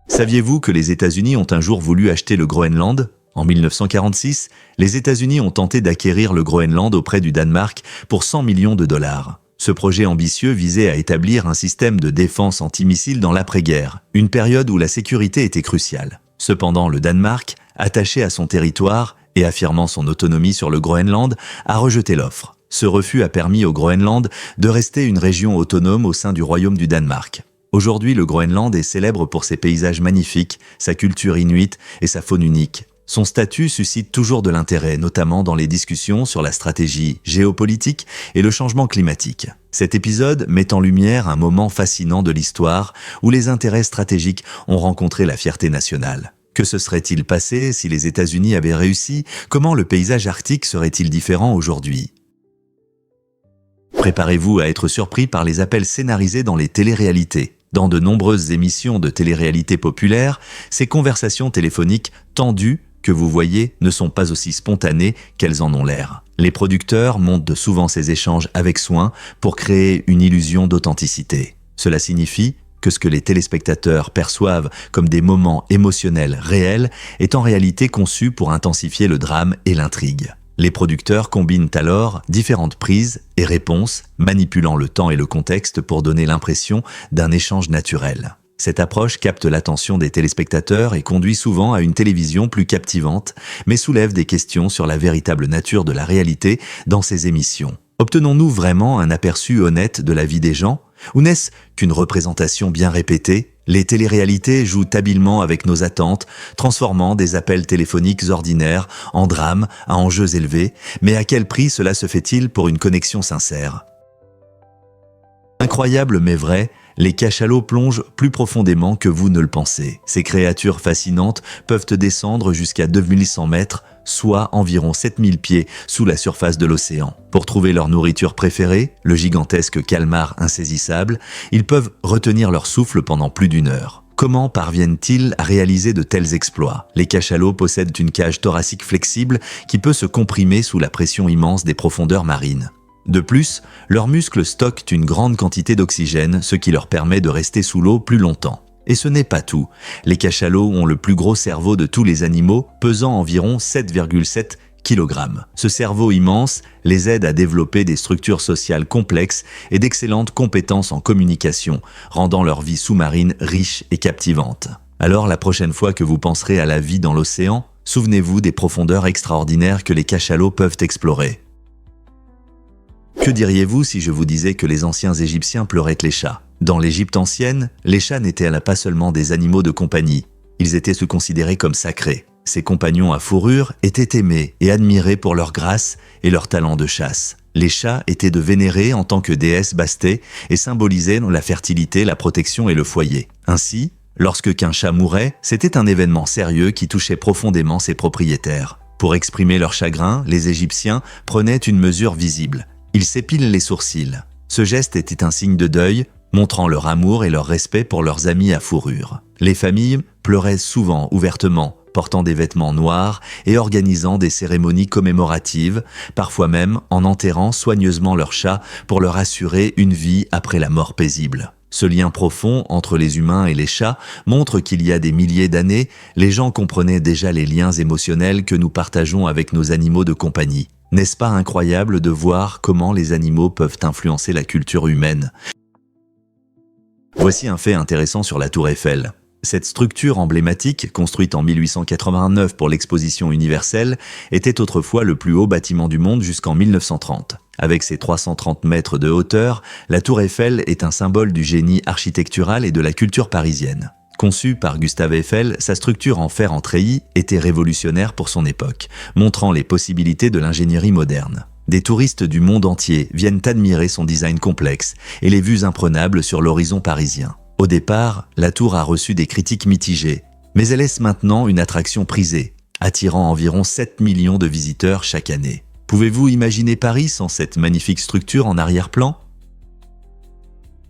S1: Saviez-vous que les États-Unis ont un jour voulu acheter le Groenland ? En 1946, les États-Unis ont tenté d'acquérir le Groenland auprès du Danemark pour 100 millions de dollars. Ce projet ambitieux visait à établir un système de défense antimissile dans l'après-guerre, une période où la sécurité était cruciale. Cependant, le Danemark, attaché à son territoire et affirmant son autonomie sur le Groenland, a rejeté l'offre. Ce refus a permis au Groenland de rester une région autonome au sein du Royaume du Danemark. Aujourd'hui, le Groenland est célèbre pour ses paysages magnifiques, sa culture inuite et sa faune unique. Son statut suscite toujours de l'intérêt, notamment dans les discussions sur la stratégie géopolitique et le changement climatique. Cet épisode met en lumière un moment fascinant de l'histoire où les intérêts stratégiques ont rencontré la fierté nationale. Que se serait-il passé si les États-Unis avaient réussi ? Comment le paysage arctique serait-il différent aujourd'hui ? Préparez-vous à être surpris par les appels scénarisés dans les téléréalités. Dans de nombreuses émissions de télé-réalité populaires, ces conversations téléphoniques tendues que vous voyez ne sont pas aussi spontanées qu'elles en ont l'air. Les producteurs montent souvent ces échanges avec soin pour créer une illusion d'authenticité. Cela signifie que ce que les téléspectateurs perçoivent comme des moments émotionnels réels est en réalité conçu pour intensifier le drame et l'intrigue. Les producteurs combinent alors différentes prises et réponses, manipulant le temps et le contexte pour donner l'impression d'un échange naturel. Cette approche capte l'attention des téléspectateurs et conduit souvent à une télévision plus captivante, mais soulève des questions sur la véritable nature de la réalité dans ces émissions. Obtenons-nous vraiment un aperçu honnête de la vie des gens ? Ou n'est-ce qu'une représentation bien répétée ? Les téléréalités jouent habilement avec nos attentes, transformant des appels téléphoniques ordinaires en drames à enjeux élevés, mais à quel prix cela se fait-il pour une connexion sincère ? Incroyable mais vrai, les cachalots plongent plus profondément que vous ne le pensez. Ces créatures fascinantes peuvent descendre jusqu'à 2100 mètres, soit environ 7000 pieds sous la surface de l'océan. Pour trouver leur nourriture préférée, le gigantesque calmar insaisissable, ils peuvent retenir leur souffle pendant plus d'une heure. Comment parviennent-ils à réaliser de tels exploits ? Les cachalots possèdent une cage thoracique flexible qui peut se comprimer sous la pression immense des profondeurs marines. De plus, leurs muscles stockent une grande quantité d'oxygène, ce qui leur permet de rester sous l'eau plus longtemps. Et ce n'est pas tout. Les cachalots ont le plus gros cerveau de tous les animaux, pesant environ 7,7 kg. Ce cerveau immense les aide à développer des structures sociales complexes et d'excellentes compétences en communication, rendant leur vie sous-marine riche et captivante. Alors la prochaine fois que vous penserez à la vie dans l'océan, souvenez-vous des profondeurs extraordinaires que les cachalots peuvent explorer. Que diriez-vous si je vous disais que les anciens Égyptiens pleuraient les chats ? Dans l'Égypte ancienne, les chats n'étaient pas seulement des animaux de compagnie, ils étaient considérés comme sacrés. Ces compagnons à fourrure étaient aimés et admirés pour leur grâce et leur talent de chasse. Les chats étaient vénérés en tant que déesses bastées et symbolisaient la fertilité, la protection et le foyer. Ainsi, lorsque qu'un chat mourait, c'était un événement sérieux qui touchait profondément ses propriétaires. Pour exprimer leur chagrin, les Égyptiens prenaient une mesure visible. Ils s'épilent les sourcils. Ce geste était un signe de deuil, montrant leur amour et leur respect pour leurs amis à fourrure. Les familles pleuraient souvent ouvertement, portant des vêtements noirs et organisant des cérémonies commémoratives, parfois même en enterrant soigneusement leurs chats pour leur assurer une vie après la mort paisible. Ce lien profond entre les humains et les chats montre qu'il y a des milliers d'années, les gens comprenaient déjà les liens émotionnels que nous partageons avec nos animaux de compagnie. N'est-ce pas incroyable de voir comment les animaux peuvent influencer la culture humaine ? Voici un fait intéressant sur la Tour Eiffel. Cette structure emblématique, construite en 1889 pour l'exposition universelle, était autrefois le plus haut bâtiment du monde jusqu'en 1930. Avec ses 330 mètres de hauteur, la Tour Eiffel est un symbole du génie architectural et de la culture parisienne. Conçue par Gustave Eiffel, sa structure en fer en treillis était révolutionnaire pour son époque, montrant les possibilités de l'ingénierie moderne. Des touristes du monde entier viennent admirer son design complexe et les vues imprenables sur l'horizon parisien. Au départ, la tour a reçu des critiques mitigées, mais elle est maintenant une attraction prisée, attirant environ 7 millions de visiteurs chaque année. Pouvez-vous imaginer Paris sans cette magnifique structure en arrière-plan ?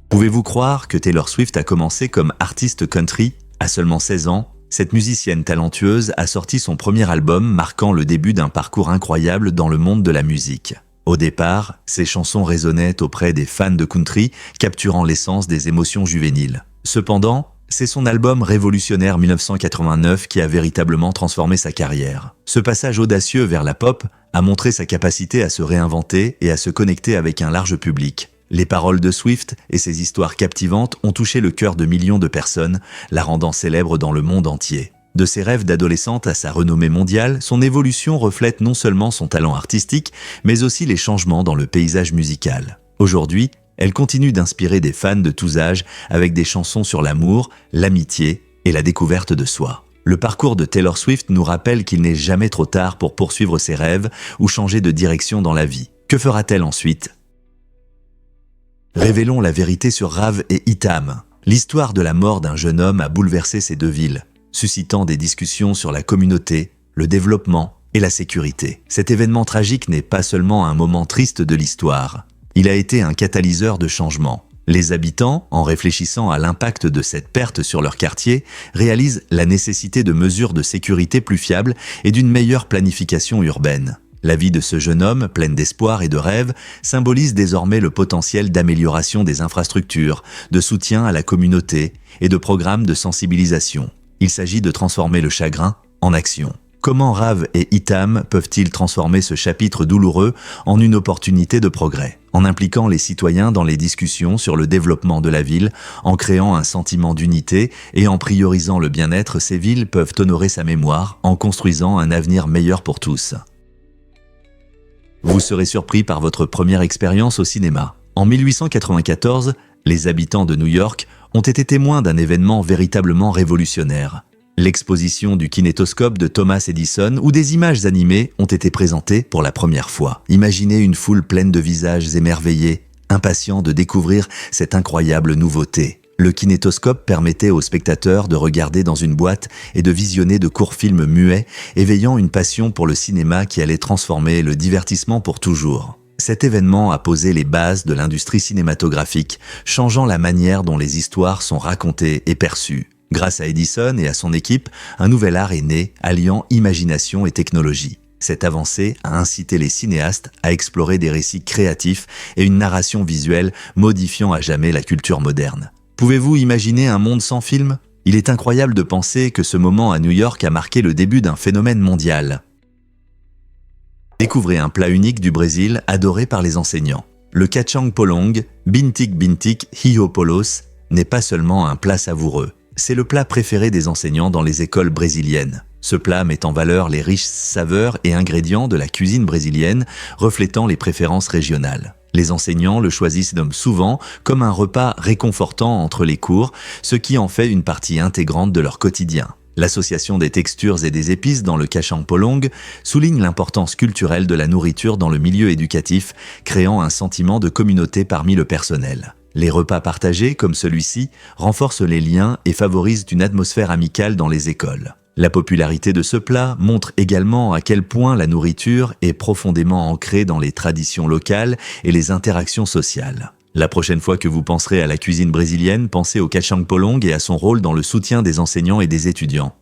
S1: Pouvez-vous croire que Taylor Swift a commencé comme artiste country à seulement 16 ans ? Cette musicienne talentueuse a sorti son premier album marquant le début d'un parcours incroyable dans le monde de la musique. Au départ, ses chansons résonnaient auprès des fans de country, capturant l'essence des émotions juvéniles. Cependant, c'est son album révolutionnaire 1989 qui a véritablement transformé sa carrière. Ce passage audacieux vers la pop a montré sa capacité à se réinventer et à se connecter avec un large public. Les paroles de Swift et ses histoires captivantes ont touché le cœur de millions de personnes, la rendant célèbre dans le monde entier. De ses rêves d'adolescente à sa renommée mondiale, son évolution reflète non seulement son talent artistique, mais aussi les changements dans le paysage musical. Aujourd'hui, elle continue d'inspirer des fans de tous âges avec des chansons sur l'amour, l'amitié et la découverte de soi. Le parcours de Taylor Swift nous rappelle qu'il n'est jamais trop tard pour poursuivre ses rêves ou changer de direction dans la vie. Que fera-t-elle ensuite ? Révélons la vérité sur Rave et Hitam. L'histoire de la mort d'un jeune homme a bouleversé ces deux villes, suscitant des discussions sur la communauté, le développement et la sécurité. Cet événement tragique n'est pas seulement un moment triste de l'histoire, il a été un catalyseur de changement. Les habitants, en réfléchissant à l'impact de cette perte sur leur quartier, réalisent la nécessité de mesures de sécurité plus fiables et d'une meilleure planification urbaine. La vie de ce jeune homme, pleine d'espoir et de rêves, symbolise désormais le potentiel d'amélioration des infrastructures, de soutien à la communauté et de programmes de sensibilisation. Il s'agit de transformer le chagrin en action. Comment Rave et Hitam peuvent-ils transformer ce chapitre douloureux en une opportunité de progrès ? En impliquant les citoyens dans les discussions sur le développement de la ville, en créant un sentiment d'unité et en priorisant le bien-être, ces villes peuvent honorer sa mémoire en construisant un avenir meilleur pour tous. Vous serez surpris par votre première expérience au cinéma. En 1894, les habitants de New York ont été témoins d'un événement véritablement révolutionnaire. L'exposition du kinétoscope de Thomas Edison où des images animées ont été présentées pour la première fois. Imaginez une foule pleine de visages émerveillés, impatients de découvrir cette incroyable nouveauté. Le kinétoscope permettait aux spectateurs de regarder dans une boîte et de visionner de courts films muets, éveillant une passion pour le cinéma qui allait transformer le divertissement pour toujours. Cet événement a posé les bases de l'industrie cinématographique, changeant la manière dont les histoires sont racontées et perçues. Grâce à Edison et à son équipe, un nouvel art est né, alliant imagination et technologie. Cette avancée a incité les cinéastes à explorer des récits créatifs et une narration visuelle modifiant à jamais la culture moderne. Pouvez-vous imaginer un monde sans film ? Il est incroyable de penser que ce moment à New York a marqué le début d'un phénomène mondial. Découvrez un plat unique du Brésil adoré par les enseignants. Le kachang polong, bintik bintik hio polos, n'est pas seulement un plat savoureux. C'est le plat préféré des enseignants dans les écoles brésiliennes. Ce plat met en valeur les riches saveurs et ingrédients de la cuisine brésilienne, reflétant les préférences régionales. Les enseignants le choisissent souvent comme un repas réconfortant entre les cours, ce qui en fait une partie intégrante de leur quotidien. L'association des textures et des épices dans le kachang polong souligne l'importance culturelle de la nourriture dans le milieu éducatif, créant un sentiment de communauté parmi le personnel. Les repas partagés, comme celui-ci, renforcent les liens et favorisent une atmosphère amicale dans les écoles. La popularité de ce plat montre également à quel point la nourriture est profondément ancrée dans les traditions locales et les interactions sociales. La prochaine fois que vous penserez à la cuisine brésilienne, pensez au kachang polong et à son rôle dans le soutien des enseignants et des étudiants.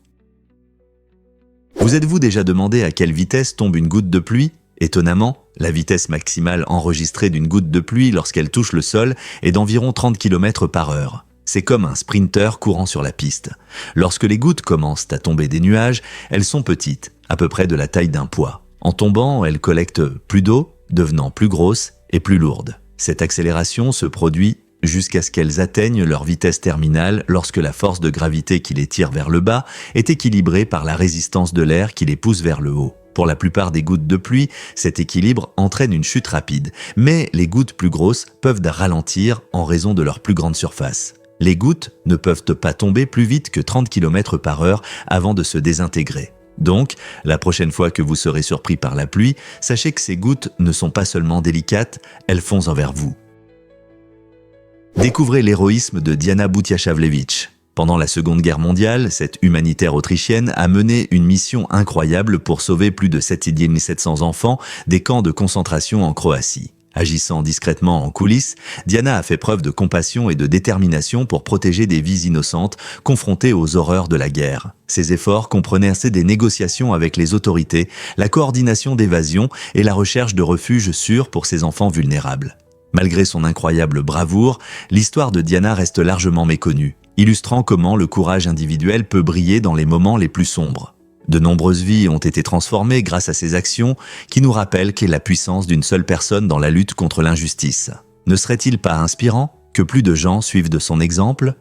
S1: Vous êtes-vous déjà demandé à quelle vitesse tombe une goutte de pluie ? Étonnamment, la vitesse maximale enregistrée d'une goutte de pluie lorsqu'elle touche le sol est d'environ 30 km/h. C'est comme un sprinter courant sur la piste. Lorsque les gouttes commencent à tomber des nuages, elles sont petites, à peu près de la taille d'un pois. En tombant, elles collectent plus d'eau, devenant plus grosses et plus lourdes. Cette accélération se produit jusqu'à ce qu'elles atteignent leur vitesse terminale lorsque la force de gravité qui les tire vers le bas est équilibrée par la résistance de l'air qui les pousse vers le haut. Pour la plupart des gouttes de pluie, cet équilibre entraîne une chute rapide, mais les gouttes plus grosses peuvent ralentir en raison de leur plus grande surface. Les gouttes ne peuvent pas tomber plus vite que 30 km/h avant de se désintégrer. Donc, la prochaine fois que vous serez surpris par la pluie, sachez que ces gouttes ne sont pas seulement délicates, elles foncent envers vous. Découvrez l'héroïsme de Diana Butiashvili. Pendant la Seconde Guerre mondiale, cette humanitaire autrichienne a mené une mission incroyable pour sauver plus de 7700 enfants des camps de concentration en Croatie. Agissant discrètement en coulisses, Diana a fait preuve de compassion et de détermination pour protéger des vies innocentes confrontées aux horreurs de la guerre. Ses efforts comprenaient des négociations avec les autorités, la coordination d'évasion et la recherche de refuges sûrs pour ces enfants vulnérables. Malgré son incroyable bravoure, l'histoire de Diana reste largement méconnue, illustrant comment le courage individuel peut briller dans les moments les plus sombres. De nombreuses vies ont été transformées grâce à ces actions qui nous rappellent qu'est la puissance d'une seule personne dans la lutte contre l'injustice. Ne serait-il pas inspirant que plus de gens suivent de son exemple?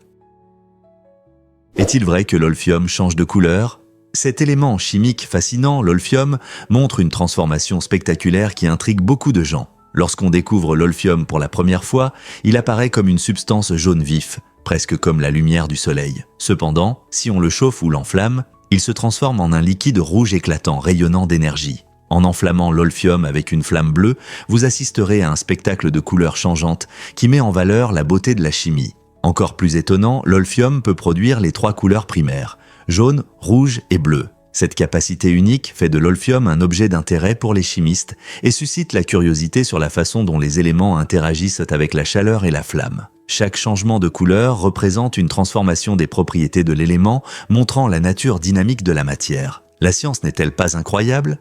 S1: Est-il vrai que l'olphium change de couleur? Cet élément chimique fascinant, l'olphium, montre une transformation spectaculaire qui intrigue beaucoup de gens. Lorsqu'on découvre l'olphium pour la première fois, il apparaît comme une substance jaune vif, presque comme la lumière du soleil. Cependant, si on le chauffe ou l'enflamme, il se transforme en un liquide rouge éclatant, rayonnant d'énergie. En enflammant l'olphium avec une flamme bleue, vous assisterez à un spectacle de couleurs changeantes qui met en valeur la beauté de la chimie. Encore plus étonnant, l'olphium peut produire les 3 couleurs primaires, jaune, rouge et bleu. Cette capacité unique fait de l'olphium un objet d'intérêt pour les chimistes et suscite la curiosité sur la façon dont les éléments interagissent avec la chaleur et la flamme. Chaque changement de couleur représente une transformation des propriétés de l'élément, montrant la nature dynamique de la matière. La science n'est-elle pas incroyable?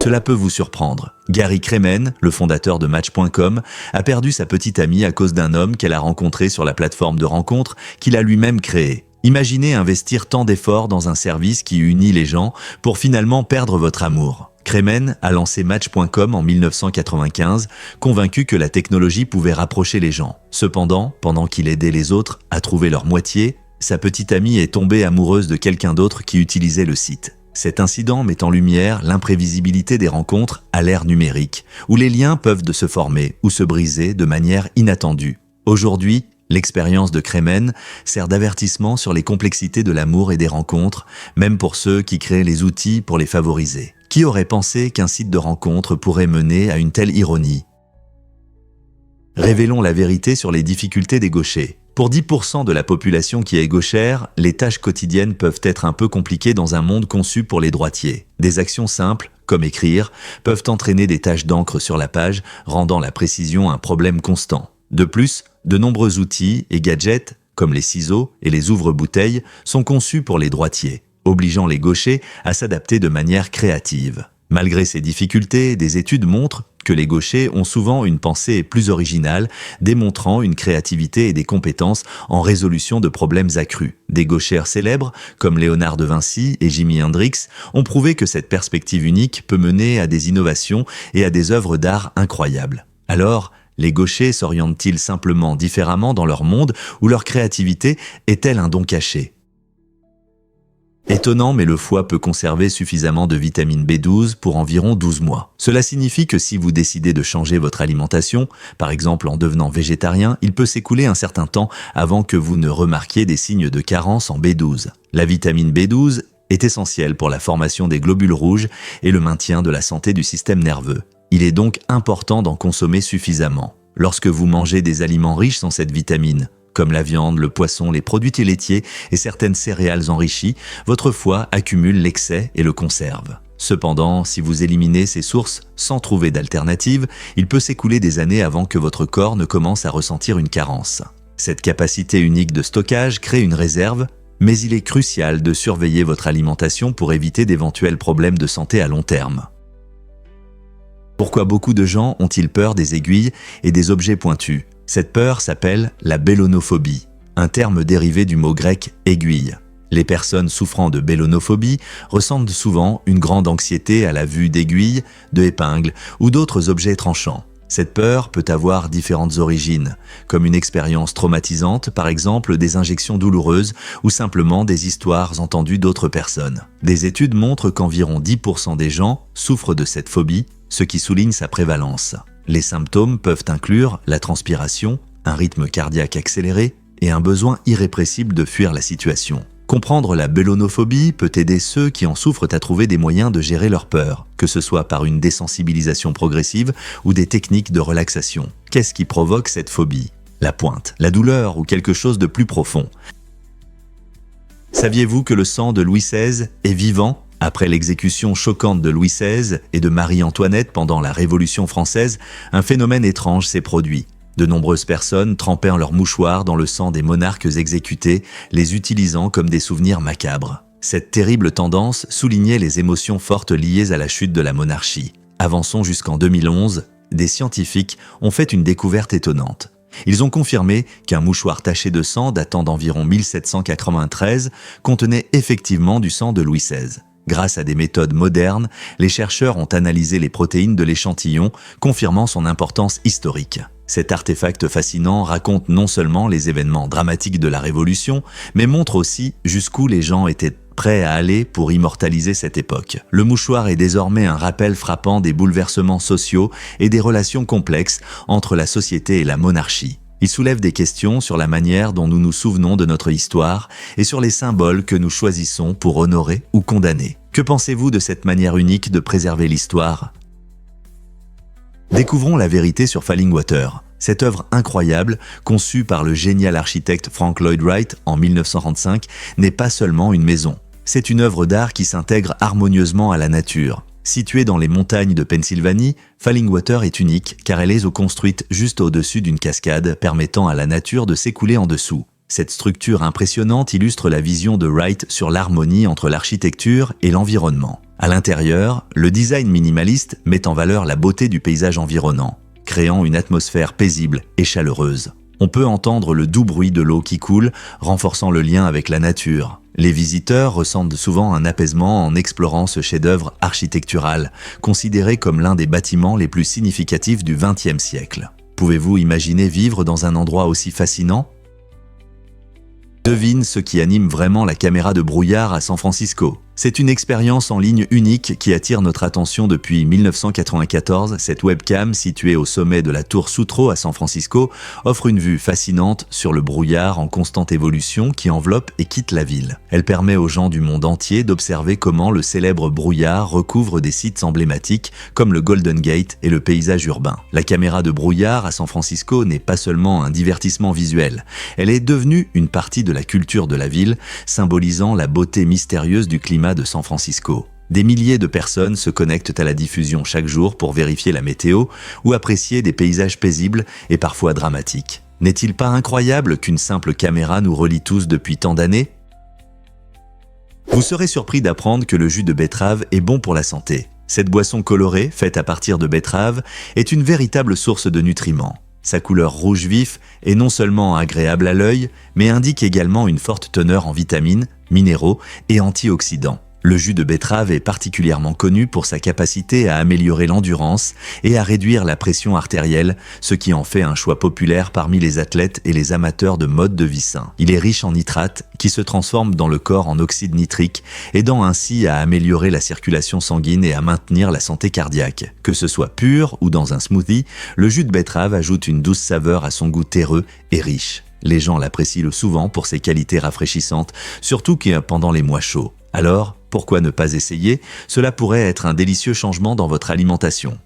S1: Cela peut vous surprendre. Gary Kremen, le fondateur de Match.com, a perdu sa petite amie à cause d'un homme qu'elle a rencontré sur la plateforme de rencontre qu'il a lui-même créée. Imaginez investir tant d'efforts dans un service qui unit les gens pour finalement perdre votre amour. Kremen a lancé Match.com en 1995, convaincu que la technologie pouvait rapprocher les gens. Cependant, pendant qu'il aidait les autres à trouver leur moitié, sa petite amie est tombée amoureuse de quelqu'un d'autre qui utilisait le site. Cet incident met en lumière l'imprévisibilité des rencontres à l'ère numérique, où les liens peuvent se former ou se briser de manière inattendue. Aujourd'hui, l'expérience de Kremen sert d'avertissement sur les complexités de l'amour et des rencontres, même pour ceux qui créent les outils pour les favoriser. Qui aurait pensé qu'un site de rencontre pourrait mener à une telle ironie? Révélons la vérité sur les difficultés des gauchers. Pour 10% de la population qui est gauchère, les tâches quotidiennes peuvent être un peu compliquées dans un monde conçu pour les droitiers. Des actions simples, comme écrire, peuvent entraîner des taches d'encre sur la page, rendant la précision un problème constant. De plus, de nombreux outils et gadgets, comme les ciseaux et les ouvre-bouteilles, sont conçus pour les droitiers, obligeant les gauchers à s'adapter de manière créative. Malgré ces difficultés, des études montrent que les gauchers ont souvent une pensée plus originale, démontrant une créativité et des compétences en résolution de problèmes accrus. Des gauchères célèbres, comme Léonard de Vinci et Jimi Hendrix, ont prouvé que cette perspective unique peut mener à des innovations et à des œuvres d'art incroyables. Alors, les gauchers s'orientent-ils simplement différemment dans leur monde ou leur créativité est-elle un don caché? Étonnant, mais le foie peut conserver suffisamment de vitamine B12 pour environ 12 mois. Cela signifie que si vous décidez de changer votre alimentation, par exemple en devenant végétarien, il peut s'écouler un certain temps avant que vous ne remarquiez des signes de carence en B12. La vitamine B12 est essentielle pour la formation des globules rouges et le maintien de la santé du système nerveux. Il est donc important d'en consommer suffisamment. Lorsque vous mangez des aliments riches en cette vitamine, comme la viande, le poisson, les produits laitiers et certaines céréales enrichies, votre foie accumule l'excès et le conserve. Cependant, si vous éliminez ces sources sans trouver d'alternative, il peut s'écouler des années avant que votre corps ne commence à ressentir une carence. Cette capacité unique de stockage crée une réserve, mais il est crucial de surveiller votre alimentation pour éviter d'éventuels problèmes de santé à long terme. Pourquoi beaucoup de gens ont-ils peur des aiguilles et des objets pointus? Cette peur s'appelle la bélonophobie, un terme dérivé du mot grec « aiguille ». Les personnes souffrant de bélonophobie ressentent souvent une grande anxiété à la vue d'aiguilles, d'épingles ou d'autres objets tranchants. Cette peur peut avoir différentes origines, comme une expérience traumatisante, par exemple des injections douloureuses ou simplement des histoires entendues d'autres personnes. Des études montrent qu'environ 10% des gens souffrent de cette phobie, ce qui souligne sa prévalence. Les symptômes peuvent inclure la transpiration, un rythme cardiaque accéléré et un besoin irrépressible de fuir la situation. Comprendre la belonophobie peut aider ceux qui en souffrent à trouver des moyens de gérer leur peur, que ce soit par une désensibilisation progressive ou des techniques de relaxation. Qu'est-ce qui provoque cette phobie? La pointe, la douleur ou quelque chose de plus profond? Saviez-vous que le sang de Louis XVI est vivant? Après l'exécution choquante de Louis XVI et de Marie-Antoinette pendant la Révolution française, un phénomène étrange s'est produit. De nombreuses personnes trempaient leurs mouchoirs dans le sang des monarques exécutés, les utilisant comme des souvenirs macabres. Cette terrible tendance soulignait les émotions fortes liées à la chute de la monarchie. Avançons jusqu'en 2011, des scientifiques ont fait une découverte étonnante. Ils ont confirmé qu'un mouchoir taché de sang datant d'environ 1793 contenait effectivement du sang de Louis XVI. Grâce à des méthodes modernes, les chercheurs ont analysé les protéines de l'échantillon, confirmant son importance historique. Cet artefact fascinant raconte non seulement les événements dramatiques de la Révolution, mais montre aussi jusqu'où les gens étaient prêts à aller pour immortaliser cette époque. Le mouchoir est désormais un rappel frappant des bouleversements sociaux et des relations complexes entre la société et la monarchie. Il soulève des questions sur la manière dont nous nous souvenons de notre histoire et sur les symboles que nous choisissons pour honorer ou condamner. Que pensez-vous de cette manière unique de préserver l'histoire? Découvrons la vérité sur Fallingwater. Cette œuvre incroyable, conçue par le génial architecte Frank Lloyd Wright en 1935, n'est pas seulement une maison. C'est une œuvre d'art qui s'intègre harmonieusement à la nature. Située dans les montagnes de Pennsylvanie, Fallingwater est unique car elle est construite juste au-dessus d'une cascade permettant à la nature de s'écouler en dessous. Cette structure impressionnante illustre la vision de Wright sur l'harmonie entre l'architecture et l'environnement. À l'intérieur, le design minimaliste met en valeur la beauté du paysage environnant, créant une atmosphère paisible et chaleureuse. On peut entendre le doux bruit de l'eau qui coule, renforçant le lien avec la nature. Les visiteurs ressentent souvent un apaisement en explorant ce chef-d'œuvre architectural, considéré comme l'un des bâtiments les plus significatifs du XXe siècle. Pouvez-vous imaginer vivre dans un endroit aussi fascinant? Devine ce qui anime vraiment la caméra de brouillard à San Francisco. C'est une expérience en ligne unique qui attire notre attention depuis 1994. Cette webcam, située au sommet de la tour Sutro à San Francisco, offre une vue fascinante sur le brouillard en constante évolution qui enveloppe et quitte la ville. Elle permet aux gens du monde entier d'observer comment le célèbre brouillard recouvre des sites emblématiques comme le Golden Gate et le paysage urbain. La caméra de brouillard à San Francisco n'est pas seulement un divertissement visuel. Elle est devenue une partie de la culture de la ville, symbolisant la beauté mystérieuse du climat de San Francisco. Des milliers de personnes se connectent à la diffusion chaque jour pour vérifier la météo ou apprécier des paysages paisibles et parfois dramatiques. N'est-il pas incroyable qu'une simple caméra nous relie tous depuis tant d'années? Vous serez surpris d'apprendre que le jus de betterave est bon pour la santé. Cette boisson colorée, faite à partir de betterave, est une véritable source de nutriments. Sa couleur rouge vif est non seulement agréable à l'œil, mais indique également une forte teneur en vitamines, minéraux et antioxydants. Le jus de betterave est particulièrement connu pour sa capacité à améliorer l'endurance et à réduire la pression artérielle, ce qui en fait un choix populaire parmi les athlètes et les amateurs de mode de vie sain. Il est riche en nitrates qui se transforment dans le corps en oxyde nitrique, aidant ainsi à améliorer la circulation sanguine et à maintenir la santé cardiaque. Que ce soit pur ou dans un smoothie, le jus de betterave ajoute une douce saveur à son goût terreux et riche. Les gens l'apprécient souvent pour ses qualités rafraîchissantes, surtout pendant les mois chauds. Alors, pourquoi ne pas essayer? Cela pourrait être un délicieux changement dans votre alimentation.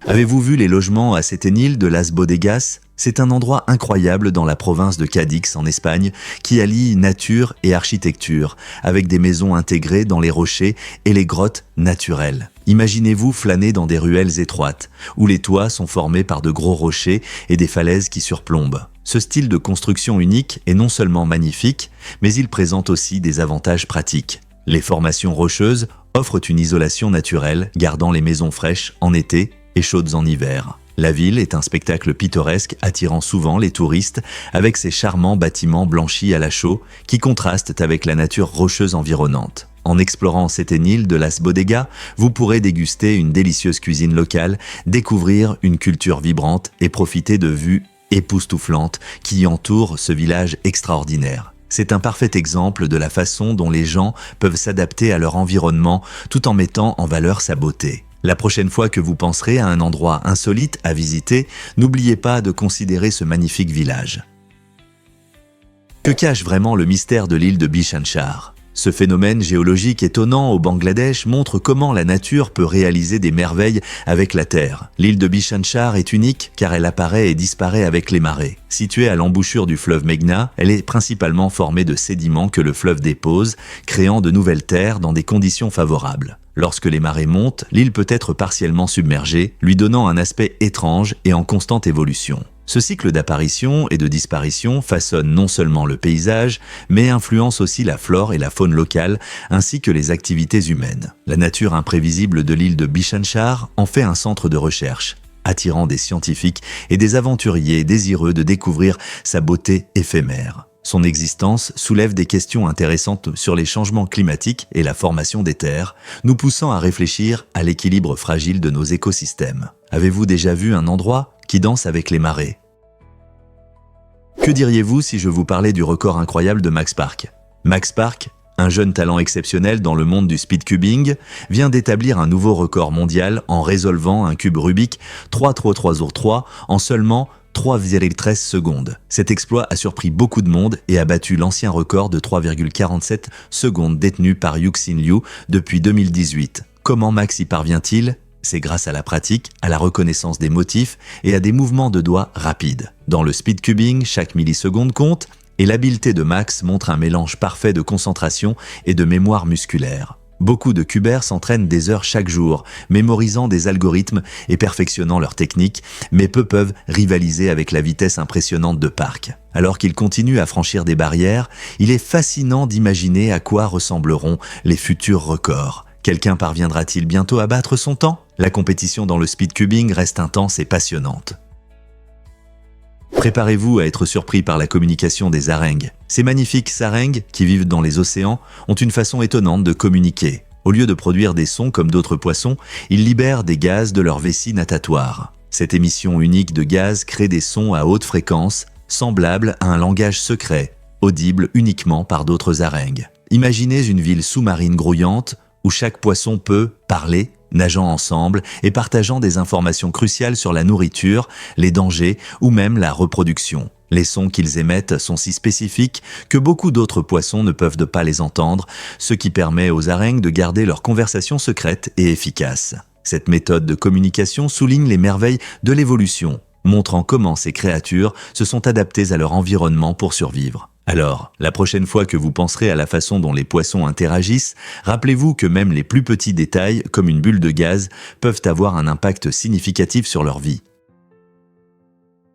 S1: Avez-vous vu les logements à Setenil de Las Bodegas? C'est un endroit incroyable dans la province de Cadix en Espagne qui allie nature et architecture, avec des maisons intégrées dans les rochers et les grottes naturelles. Imaginez-vous flâner dans des ruelles étroites, où les toits sont formés par de gros rochers et des falaises qui surplombent. Ce style de construction unique est non seulement magnifique, mais il présente aussi des avantages pratiques. Les formations rocheuses offrent une isolation naturelle, gardant les maisons fraîches en été et chaudes en hiver. La ville est un spectacle pittoresque attirant souvent les touristes avec ses charmants bâtiments blanchis à la chaux qui contrastent avec la nature rocheuse environnante. En explorant Setenil de Las Bodegas, vous pourrez déguster une délicieuse cuisine locale, découvrir une culture vibrante et profiter de vues époustouflantes qui entourent ce village extraordinaire. C'est un parfait exemple de la façon dont les gens peuvent s'adapter à leur environnement tout en mettant en valeur sa beauté. La prochaine fois que vous penserez à un endroit insolite à visiter, n'oubliez pas de considérer ce magnifique village. Que cache vraiment le mystère de l'île de Bishan-Char ? Ce phénomène géologique étonnant au Bangladesh montre comment la nature peut réaliser des merveilles avec la Terre. L'île de Bishan-Char est unique car elle apparaît et disparaît avec les marées. Située à l'embouchure du fleuve Meghna, elle est principalement formée de sédiments que le fleuve dépose, créant de nouvelles terres dans des conditions favorables. Lorsque les marées montent, l'île peut être partiellement submergée, lui donnant un aspect étrange et en constante évolution. Ce cycle d'apparition et de disparition façonne non seulement le paysage, mais influence aussi la flore et la faune locale, ainsi que les activités humaines. La nature imprévisible de l'île de Bishan-Char en fait un centre de recherche, attirant des scientifiques et des aventuriers désireux de découvrir sa beauté éphémère. Son existence soulève des questions intéressantes sur les changements climatiques et la formation des terres, nous poussant à réfléchir à l'équilibre fragile de nos écosystèmes. Avez-vous déjà vu un endroit qui danse avec les marées ? Que diriez-vous si je vous parlais du record incroyable de Max Park ? Max Park, un jeune talent exceptionnel dans le monde du speedcubing, vient d'établir un nouveau record mondial en résolvant un cube Rubik 3x3x3 en seulement 3,13 secondes. Cet exploit a surpris beaucoup de monde et a battu l'ancien record de 3,47 secondes détenu par Yuxin Liu depuis 2018. Comment Max y parvient-il ? C'est grâce à la pratique, à la reconnaissance des motifs et à des mouvements de doigts rapides. Dans le speedcubing, chaque milliseconde compte et l'habileté de Max montre un mélange parfait de concentration et de mémoire musculaire. Beaucoup de cubers s'entraînent des heures chaque jour, mémorisant des algorithmes et perfectionnant leur technique, mais peu peuvent rivaliser avec la vitesse impressionnante de Park. Alors qu'il continue à franchir des barrières, il est fascinant d'imaginer à quoi ressembleront les futurs records. Quelqu'un parviendra-t-il bientôt à battre son temps ? La compétition dans le speedcubing reste intense et passionnante. Préparez-vous à être surpris par la communication des arengs. Ces magnifiques sarengs, qui vivent dans les océans, ont une façon étonnante de communiquer. Au lieu de produire des sons comme d'autres poissons, ils libèrent des gaz de leur vessie natatoire. Cette émission unique de gaz crée des sons à haute fréquence, semblables à un langage secret, audible uniquement par d'autres arengs. Imaginez une ville sous-marine grouillante, où chaque poisson peut parler, nageant ensemble et partageant des informations cruciales sur la nourriture, les dangers ou même la reproduction. Les sons qu'ils émettent sont si spécifiques que beaucoup d'autres poissons ne peuvent pas les entendre, ce qui permet aux arengs de garder leur conversation secrète et efficace. Cette méthode de communication souligne les merveilles de l'évolution, montrant comment ces créatures se sont adaptées à leur environnement pour survivre. Alors, la prochaine fois que vous penserez à la façon dont les poissons interagissent, rappelez-vous que même les plus petits détails, comme une bulle de gaz, peuvent avoir un impact significatif sur leur vie.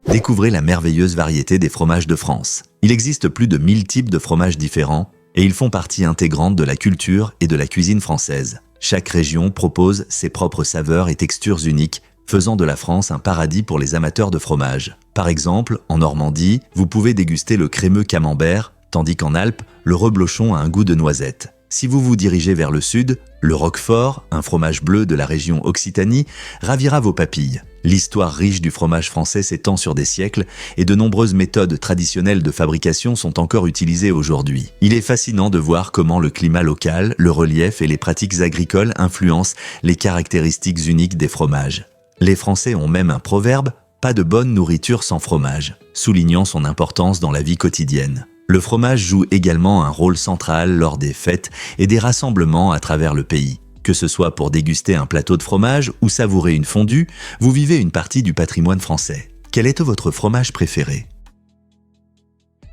S1: Découvrez la merveilleuse variété des fromages de France. Il existe plus de 1000 types de fromages différents et ils font partie intégrante de la culture et de la cuisine française. Chaque région propose ses propres saveurs et textures uniques, faisant de la France un paradis pour les amateurs de fromage. Par exemple, en Normandie, vous pouvez déguster le crémeux camembert, tandis qu'en Alpes, le reblochon a un goût de noisette. Si vous vous dirigez vers le sud, le roquefort, un fromage bleu de la région Occitanie, ravira vos papilles. L'histoire riche du fromage français s'étend sur des siècles et de nombreuses méthodes traditionnelles de fabrication sont encore utilisées aujourd'hui. Il est fascinant de voir comment le climat local, le relief et les pratiques agricoles influencent les caractéristiques uniques des fromages. Les Français ont même un proverbe « pas de bonne nourriture sans fromage », soulignant son importance dans la vie quotidienne. Le fromage joue également un rôle central lors des fêtes et des rassemblements à travers le pays. Que ce soit pour déguster un plateau de fromage ou savourer une fondue, vous vivez une partie du patrimoine français. Quel est votre fromage préféré ?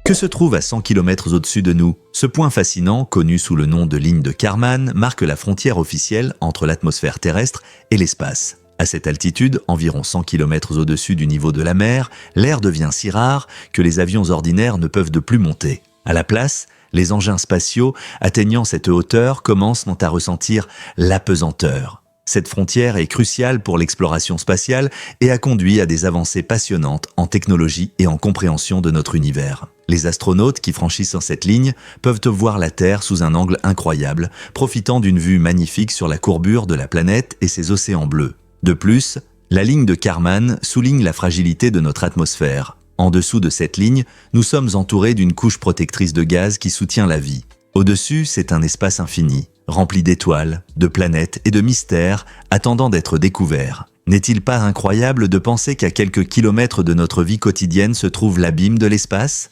S1: Que se trouve à 100 km au-dessus de nous ? Ce point fascinant, connu sous le nom de ligne de Kármán, marque la frontière officielle entre l'atmosphère terrestre et l'espace. À cette altitude, environ 100 km au-dessus du niveau de la mer, l'air devient si rare que les avions ordinaires ne peuvent de plus monter. À la place, les engins spatiaux atteignant cette hauteur commencent à ressentir l'apesanteur. Cette frontière est cruciale pour l'exploration spatiale et a conduit à des avancées passionnantes en technologie et en compréhension de notre univers. Les astronautes qui franchissent cette ligne peuvent voir la Terre sous un angle incroyable, profitant d'une vue magnifique sur la courbure de la planète et ses océans bleus. De plus, la ligne de Kármán souligne la fragilité de notre atmosphère. En dessous de cette ligne, nous sommes entourés d'une couche protectrice de gaz qui soutient la vie. Au-dessus, c'est un espace infini, rempli d'étoiles, de planètes et de mystères attendant d'être découverts. N'est-il pas incroyable de penser qu'à quelques kilomètres de notre vie quotidienne se trouve l'abîme de l'espace ?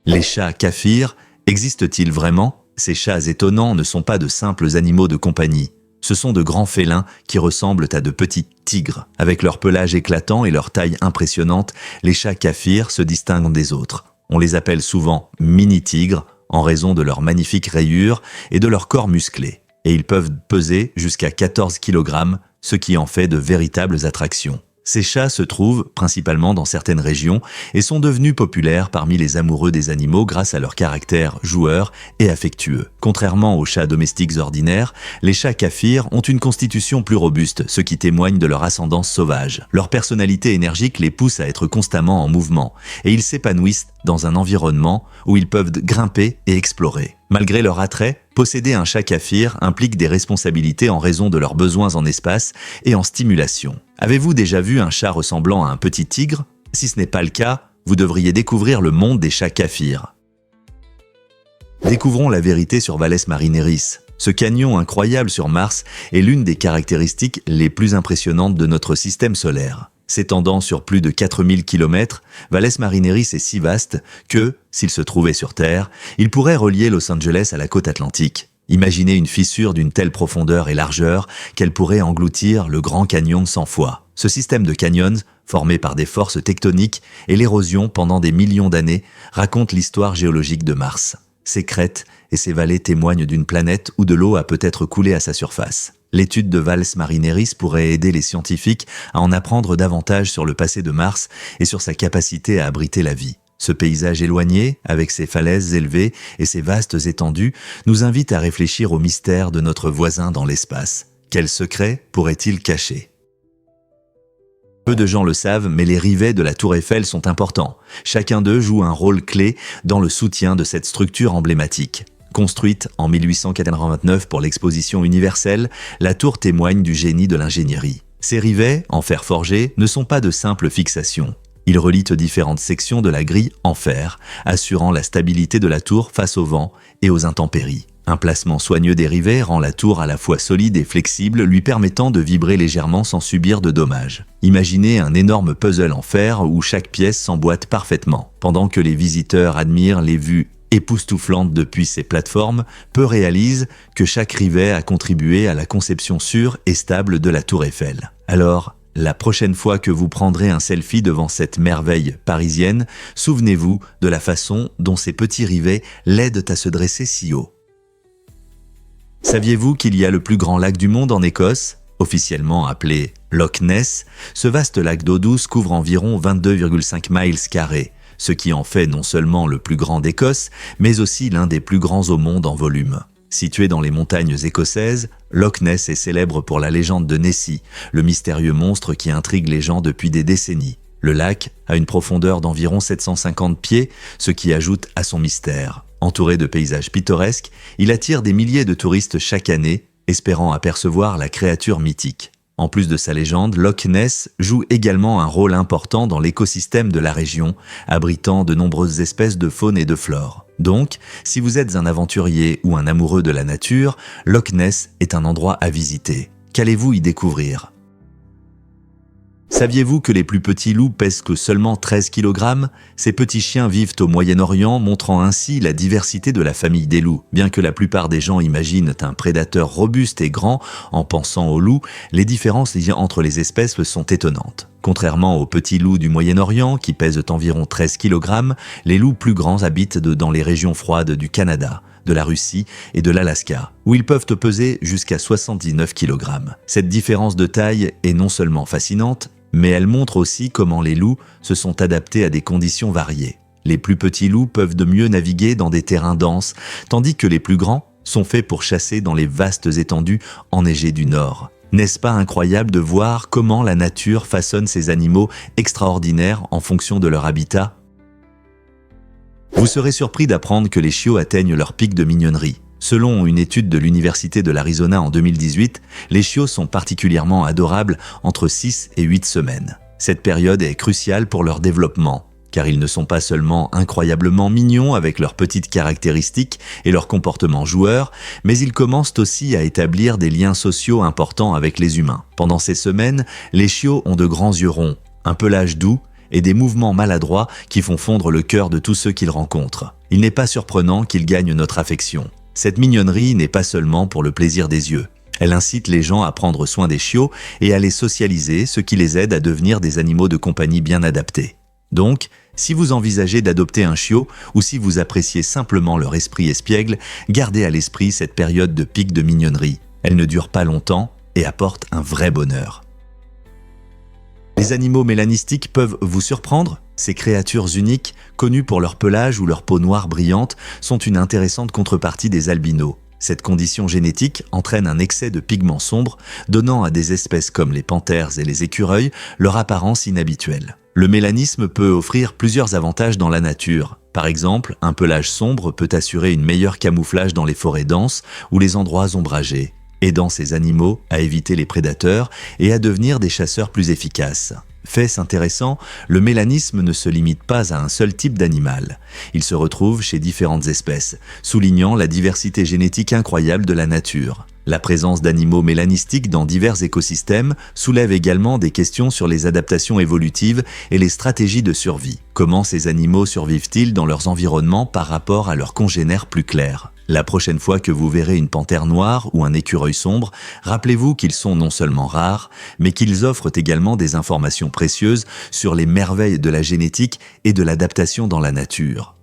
S1: Les chats kaphirs existent-ils vraiment? Ces chats étonnants ne sont pas de simples animaux de compagnie. Ce sont de grands félins qui ressemblent à de petits tigres. Avec leur pelage éclatant et leur taille impressionnante, les chats kaphirs se distinguent des autres. On les appelle souvent mini-tigres en raison de leurs magnifiques rayures et de leur corps musclé. Et ils peuvent peser jusqu'à 14 kg, ce qui en fait de véritables attractions. Ces chats se trouvent principalement dans certaines régions et sont devenus populaires parmi les amoureux des animaux grâce à leur caractère joueur et affectueux. Contrairement aux chats domestiques ordinaires, les chats kaphirs ont une constitution plus robuste, ce qui témoigne de leur ascendance sauvage. Leur personnalité énergique les pousse à être constamment en mouvement et ils s'épanouissent dans un environnement où ils peuvent grimper et explorer. Malgré leur attrait, posséder un chat kaphir implique des responsabilités en raison de leurs besoins en espace et en stimulation. Avez-vous déjà vu un chat ressemblant à un petit tigre? Si ce n'est pas le cas, vous devriez découvrir le monde des chats kaphirs. Découvrons la vérité sur Valles Marineris. Ce canyon incroyable sur Mars est l'une des caractéristiques les plus impressionnantes de notre système solaire. S'étendant sur plus de 4000 km, Valles Marineris est si vaste que, s'il se trouvait sur Terre, il pourrait relier Los Angeles à la côte atlantique. Imaginez une fissure d'une telle profondeur et largeur qu'elle pourrait engloutir le Grand Canyon 100 fois. Ce système de canyons, formé par des forces tectoniques et l'érosion pendant des millions d'années, raconte l'histoire géologique de Mars. Ses crêtes et ses vallées témoignent d'une planète où de l'eau a peut-être coulé à sa surface. L'étude de Valles Marineris pourrait aider les scientifiques à en apprendre davantage sur le passé de Mars et sur sa capacité à abriter la vie. Ce paysage éloigné, avec ses falaises élevées et ses vastes étendues, nous invite à réfléchir au mystère de notre voisin dans l'espace. Quels secrets pourrait-il cacher? Peu de gens le savent, mais les rivets de la Tour Eiffel sont importants. Chacun d'eux joue un rôle clé dans le soutien de cette structure emblématique. Construite en 1889 pour l'exposition universelle, la tour témoigne du génie de l'ingénierie. Ces rivets, en fer forgé, ne sont pas de simples fixations. Ils relient aux différentes sections de la grille en fer, assurant la stabilité de la tour face au vent et aux intempéries. Un placement soigneux des rivets rend la tour à la fois solide et flexible, lui permettant de vibrer légèrement sans subir de dommages. Imaginez un énorme puzzle en fer où chaque pièce s'emboîte parfaitement. Pendant que les visiteurs admirent les vues époustouflante depuis ces plateformes, peu réalise que chaque rivet a contribué à la conception sûre et stable de la Tour Eiffel. Alors, la prochaine fois que vous prendrez un selfie devant cette merveille parisienne, souvenez-vous de la façon dont ces petits rivets l'aident à se dresser si haut. Saviez-vous qu'il y a le plus grand lac du monde en Écosse? Officiellement appelé Loch Ness, ce vaste lac d'eau douce couvre environ 22,5 miles carrés, ce qui en fait non seulement le plus grand d'Écosse, mais aussi l'un des plus grands au monde en volume. Situé dans les montagnes écossaises, Loch Ness est célèbre pour la légende de Nessie, le mystérieux monstre qui intrigue les gens depuis des décennies. Le lac a une profondeur d'environ 750 pieds, ce qui ajoute à son mystère. Entouré de paysages pittoresques, il attire des milliers de touristes chaque année, espérant apercevoir la créature mythique. En plus de sa légende, Loch Ness joue également un rôle important dans l'écosystème de la région, abritant de nombreuses espèces de faune et de flore. Donc, si vous êtes un aventurier ou un amoureux de la nature, Loch Ness est un endroit à visiter. Qu'allez-vous y découvrir? Saviez-vous que les plus petits loups pèsent que seulement 13 kg? Ces petits chiens vivent au Moyen-Orient, montrant ainsi la diversité de la famille des loups. Bien que la plupart des gens imaginent un prédateur robuste et grand en pensant aux loups, les différences entre les espèces sont étonnantes. Contrairement aux petits loups du Moyen-Orient, qui pèsent environ 13 kg, les loups plus grands habitent dans les régions froides du Canada, de la Russie et de l'Alaska, où ils peuvent peser jusqu'à 79 kg. Cette différence de taille est non seulement fascinante, mais elle montre aussi comment les loups se sont adaptés à des conditions variées. Les plus petits loups peuvent de mieux naviguer dans des terrains denses, tandis que les plus grands sont faits pour chasser dans les vastes étendues enneigées du nord. N'est-ce pas incroyable de voir comment la nature façonne ces animaux extraordinaires en fonction de leur habitat? Vous serez surpris d'apprendre que les chiots atteignent leur pic de mignonnerie. Selon une étude de l'Université de l'Arizona en 2018, les chiots sont particulièrement adorables entre 6 et 8 semaines. Cette période est cruciale pour leur développement, car ils ne sont pas seulement incroyablement mignons avec leurs petites caractéristiques et leur comportement joueur, mais ils commencent aussi à établir des liens sociaux importants avec les humains. Pendant ces semaines, les chiots ont de grands yeux ronds, un pelage doux et des mouvements maladroits qui font fondre le cœur de tous ceux qu'il rencontre. Il n'est pas surprenant qu'il gagne notre affection. Cette mignonnerie n'est pas seulement pour le plaisir des yeux. Elle incite les gens à prendre soin des chiots et à les socialiser, ce qui les aide à devenir des animaux de compagnie bien adaptés. Donc, si vous envisagez d'adopter un chiot ou si vous appréciez simplement leur esprit espiègle, gardez à l'esprit cette période de pic de mignonnerie. Elle ne dure pas longtemps et apporte un vrai bonheur. Les animaux mélanistiques peuvent vous surprendre. Ces créatures uniques, connues pour leur pelage ou leur peau noire brillante, sont une intéressante contrepartie des albinos. Cette condition génétique entraîne un excès de pigments sombres, donnant à des espèces comme les panthères et les écureuils leur apparence inhabituelle. Le mélanisme peut offrir plusieurs avantages dans la nature. Par exemple, un pelage sombre peut assurer une meilleure camouflage dans les forêts denses ou les endroits ombragés, aidant ces animaux à éviter les prédateurs et à devenir des chasseurs plus efficaces. Fait intéressant, le mélanisme ne se limite pas à un seul type d'animal. Il se retrouve chez différentes espèces, soulignant la diversité génétique incroyable de la nature. La présence d'animaux mélanistiques dans divers écosystèmes soulève également des questions sur les adaptations évolutives et les stratégies de survie. Comment ces animaux survivent-ils dans leurs environnements par rapport à leurs congénères plus clairs ? La prochaine fois que vous verrez une panthère noire ou un écureuil sombre, rappelez-vous qu'ils sont non seulement rares, mais qu'ils offrent également des informations précieuses sur les merveilles de la génétique et de l'adaptation dans la nature.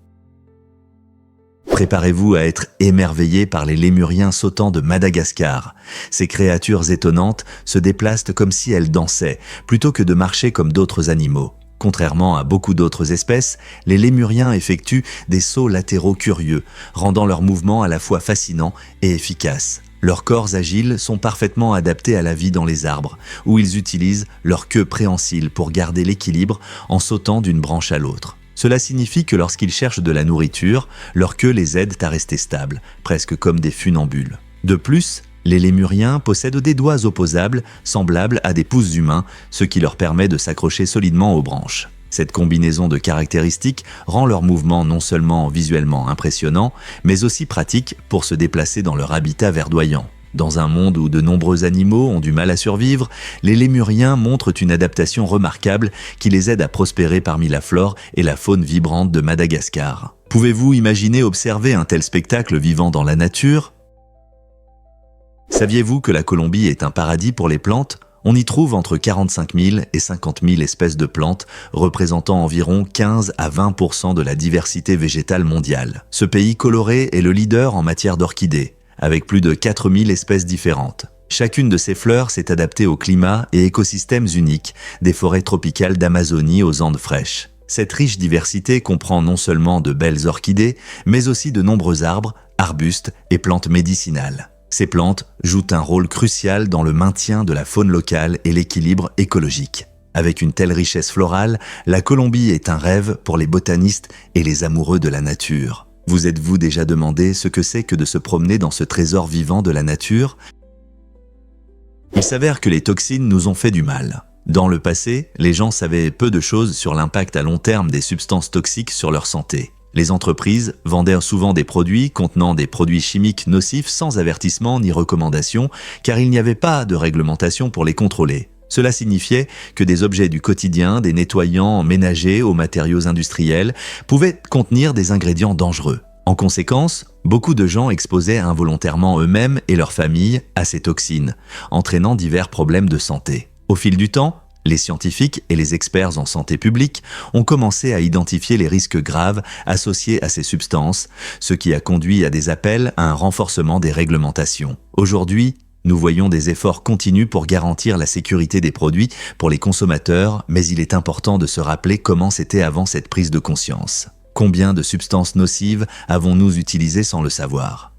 S1: Préparez-vous à être émerveillé par les lémuriens sautants de Madagascar. Ces créatures étonnantes se déplacent comme si elles dansaient, plutôt que de marcher comme d'autres animaux. Contrairement à beaucoup d'autres espèces, les lémuriens effectuent des sauts latéraux curieux, rendant leurs mouvements à la fois fascinants et efficaces. Leurs corps agiles sont parfaitement adaptés à la vie dans les arbres, où ils utilisent leur queue préhensile pour garder l'équilibre en sautant d'une branche à l'autre. Cela signifie que lorsqu'ils cherchent de la nourriture, leur queue les aide à rester stables, presque comme des funambules. De plus, les lémuriens possèdent des doigts opposables, semblables à des pouces humains, ce qui leur permet de s'accrocher solidement aux branches. Cette combinaison de caractéristiques rend leurs mouvements non seulement visuellement impressionnants, mais aussi pratiques pour se déplacer dans leur habitat verdoyant. Dans un monde où de nombreux animaux ont du mal à survivre, les lémuriens montrent une adaptation remarquable qui les aide à prospérer parmi la flore et la faune vibrante de Madagascar. Pouvez-vous imaginer observer un tel spectacle vivant dans la nature ? Saviez-vous que la Colombie est un paradis pour les plantes ? On y trouve entre 45 000 et 50 000 espèces de plantes, représentant environ 15 à 20% de la diversité végétale mondiale. Ce pays coloré est le leader en matière d'orchidées, avec plus de 4 000 espèces différentes. Chacune de ces fleurs s'est adaptée au climat et écosystèmes uniques, des forêts tropicales d'Amazonie aux Andes fraîches. Cette riche diversité comprend non seulement de belles orchidées, mais aussi de nombreux arbres, arbustes et plantes médicinales. Ces plantes jouent un rôle crucial dans le maintien de la faune locale et l'équilibre écologique. Avec une telle richesse florale, la Colombie est un rêve pour les botanistes et les amoureux de la nature. Vous êtes-vous déjà demandé ce que c'est que de se promener dans ce trésor vivant de la nature ? Il s'avère que les toxines nous ont fait du mal. Dans le passé, les gens savaient peu de choses sur l'impact à long terme des substances toxiques sur leur santé. Les entreprises vendaient souvent des produits contenant des produits chimiques nocifs sans avertissement ni recommandation, car il n'y avait pas de réglementation pour les contrôler. Cela signifiait que des objets du quotidien, des nettoyants ménagers aux matériaux industriels, pouvaient contenir des ingrédients dangereux. En conséquence, beaucoup de gens exposaient involontairement eux-mêmes et leurs familles à ces toxines, entraînant divers problèmes de santé. Au fil du temps, les scientifiques et les experts en santé publique ont commencé à identifier les risques graves associés à ces substances, ce qui a conduit à des appels à un renforcement des réglementations. Aujourd'hui, nous voyons des efforts continus pour garantir la sécurité des produits pour les consommateurs, mais il est important de se rappeler comment c'était avant cette prise de conscience. Combien de substances nocives avons-nous utilisées sans le savoir ?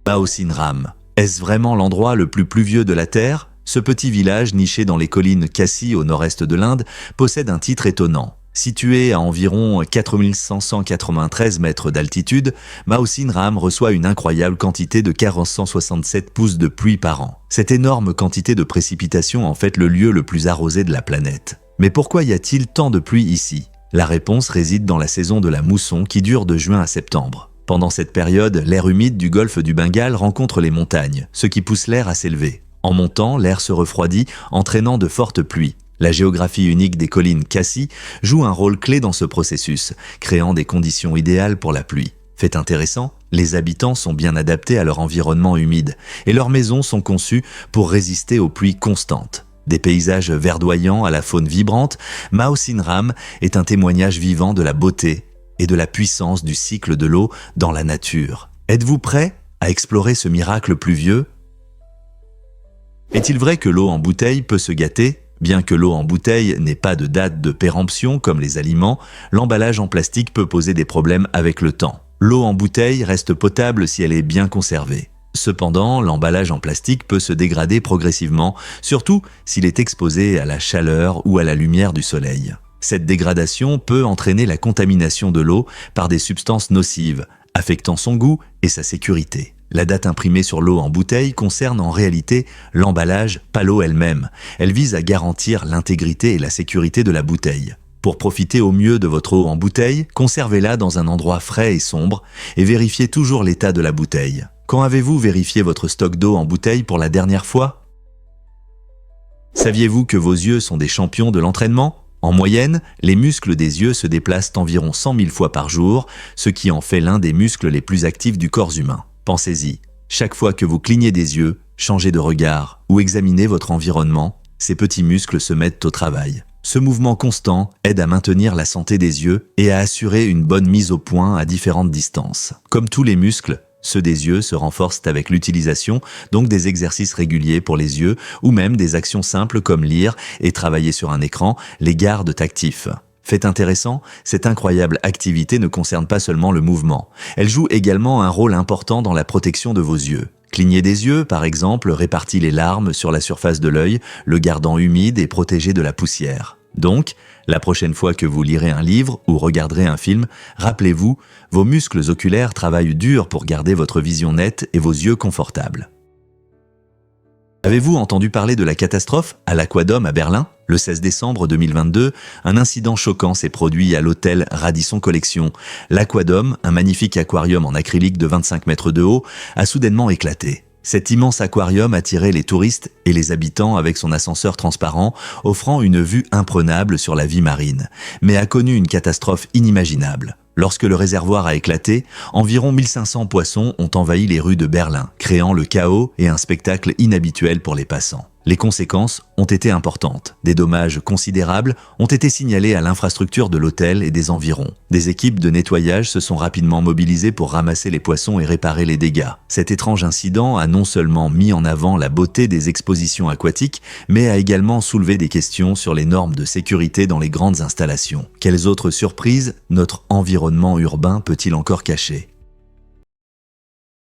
S1: Maosinram. Est-ce vraiment l'endroit le plus pluvieux de la Terre ? Ce petit village, niché dans les collines Khasi au nord-est de l'Inde, possède un titre étonnant. Situé à environ 4593 mètres d'altitude, Maosinram reçoit une incroyable quantité de 467 pouces de pluie par an. Cette énorme quantité de précipitations en fait le lieu le plus arrosé de la planète. Mais pourquoi y a-t-il tant de pluie ici ? La réponse réside dans la saison de la mousson qui dure de juin à septembre. Pendant cette période, l'air humide du golfe du Bengale rencontre les montagnes, ce qui pousse l'air à s'élever. En montant, l'air se refroidit, entraînant de fortes pluies. La géographie unique des collines Khasi joue un rôle clé dans ce processus, créant des conditions idéales pour la pluie. Fait intéressant, les habitants sont bien adaptés à leur environnement humide et leurs maisons sont conçues pour résister aux pluies constantes. Des paysages verdoyants à la faune vibrante, Mao Sinram est un témoignage vivant de la beauté et de la puissance du cycle de l'eau dans la nature. Êtes-vous prêt à explorer ce miracle pluvieux? Est-il vrai que l'eau en bouteille peut se gâter? Bien que l'eau en bouteille n'ait pas de date de péremption comme les aliments, l'emballage en plastique peut poser des problèmes avec le temps. L'eau en bouteille reste potable si elle est bien conservée. Cependant, l'emballage en plastique peut se dégrader progressivement, surtout s'il est exposé à la chaleur ou à la lumière du soleil. Cette dégradation peut entraîner la contamination de l'eau par des substances nocives, affectant son goût et sa sécurité. La date imprimée sur l'eau en bouteille concerne en réalité l'emballage, pas l'eau elle-même. Elle vise à garantir l'intégrité et la sécurité de la bouteille. Pour profiter au mieux de votre eau en bouteille, conservez-la dans un endroit frais et sombre et vérifiez toujours l'état de la bouteille. Quand avez-vous vérifié votre stock d'eau en bouteille pour la dernière fois? Saviez-vous que vos yeux sont des champions de l'entraînement? En moyenne, les muscles des yeux se déplacent environ 100 000 fois par jour, ce qui en fait l'un des muscles les plus actifs du corps humain. Pensez-y, chaque fois que vous clignez des yeux, changez de regard ou examinez votre environnement, ces petits muscles se mettent au travail. Ce mouvement constant aide à maintenir la santé des yeux et à assurer une bonne mise au point à différentes distances. Comme tous les muscles, ceux des yeux se renforcent avec l'utilisation, donc des exercices réguliers pour les yeux ou même des actions simples comme lire et travailler sur un écran les gardent actifs. Fait intéressant, cette incroyable activité ne concerne pas seulement le mouvement. Elle joue également un rôle important dans la protection de vos yeux. Cligner des yeux, par exemple, répartit les larmes sur la surface de l'œil, le gardant humide et protégé de la poussière. Donc, la prochaine fois que vous lirez un livre ou regarderez un film, rappelez-vous, vos muscles oculaires travaillent dur pour garder votre vision nette et vos yeux confortables. Avez-vous entendu parler de la catastrophe à l'Aquadome à Berlin? Le 16 décembre 2022, un incident choquant s'est produit à l'hôtel Radisson Collection. L'Aquadome, un magnifique aquarium en acrylique de 25 mètres de haut, a soudainement éclaté. Cet immense aquarium attirait les touristes et les habitants avec son ascenseur transparent, offrant une vue imprenable sur la vie marine, mais a connu une catastrophe inimaginable. Lorsque le réservoir a éclaté, environ 1500 poissons ont envahi les rues de Berlin, créant le chaos et un spectacle inhabituel pour les passants. Les conséquences ont été importantes. Des dommages considérables ont été signalés à l'infrastructure de l'hôtel et des environs. Des équipes de nettoyage se sont rapidement mobilisées pour ramasser les poissons et réparer les dégâts. Cet étrange incident a non seulement mis en avant la beauté des expositions aquatiques, mais a également soulevé des questions sur les normes de sécurité dans les grandes installations. Quelles autres surprises notre environnement urbain peut-il encore cacher?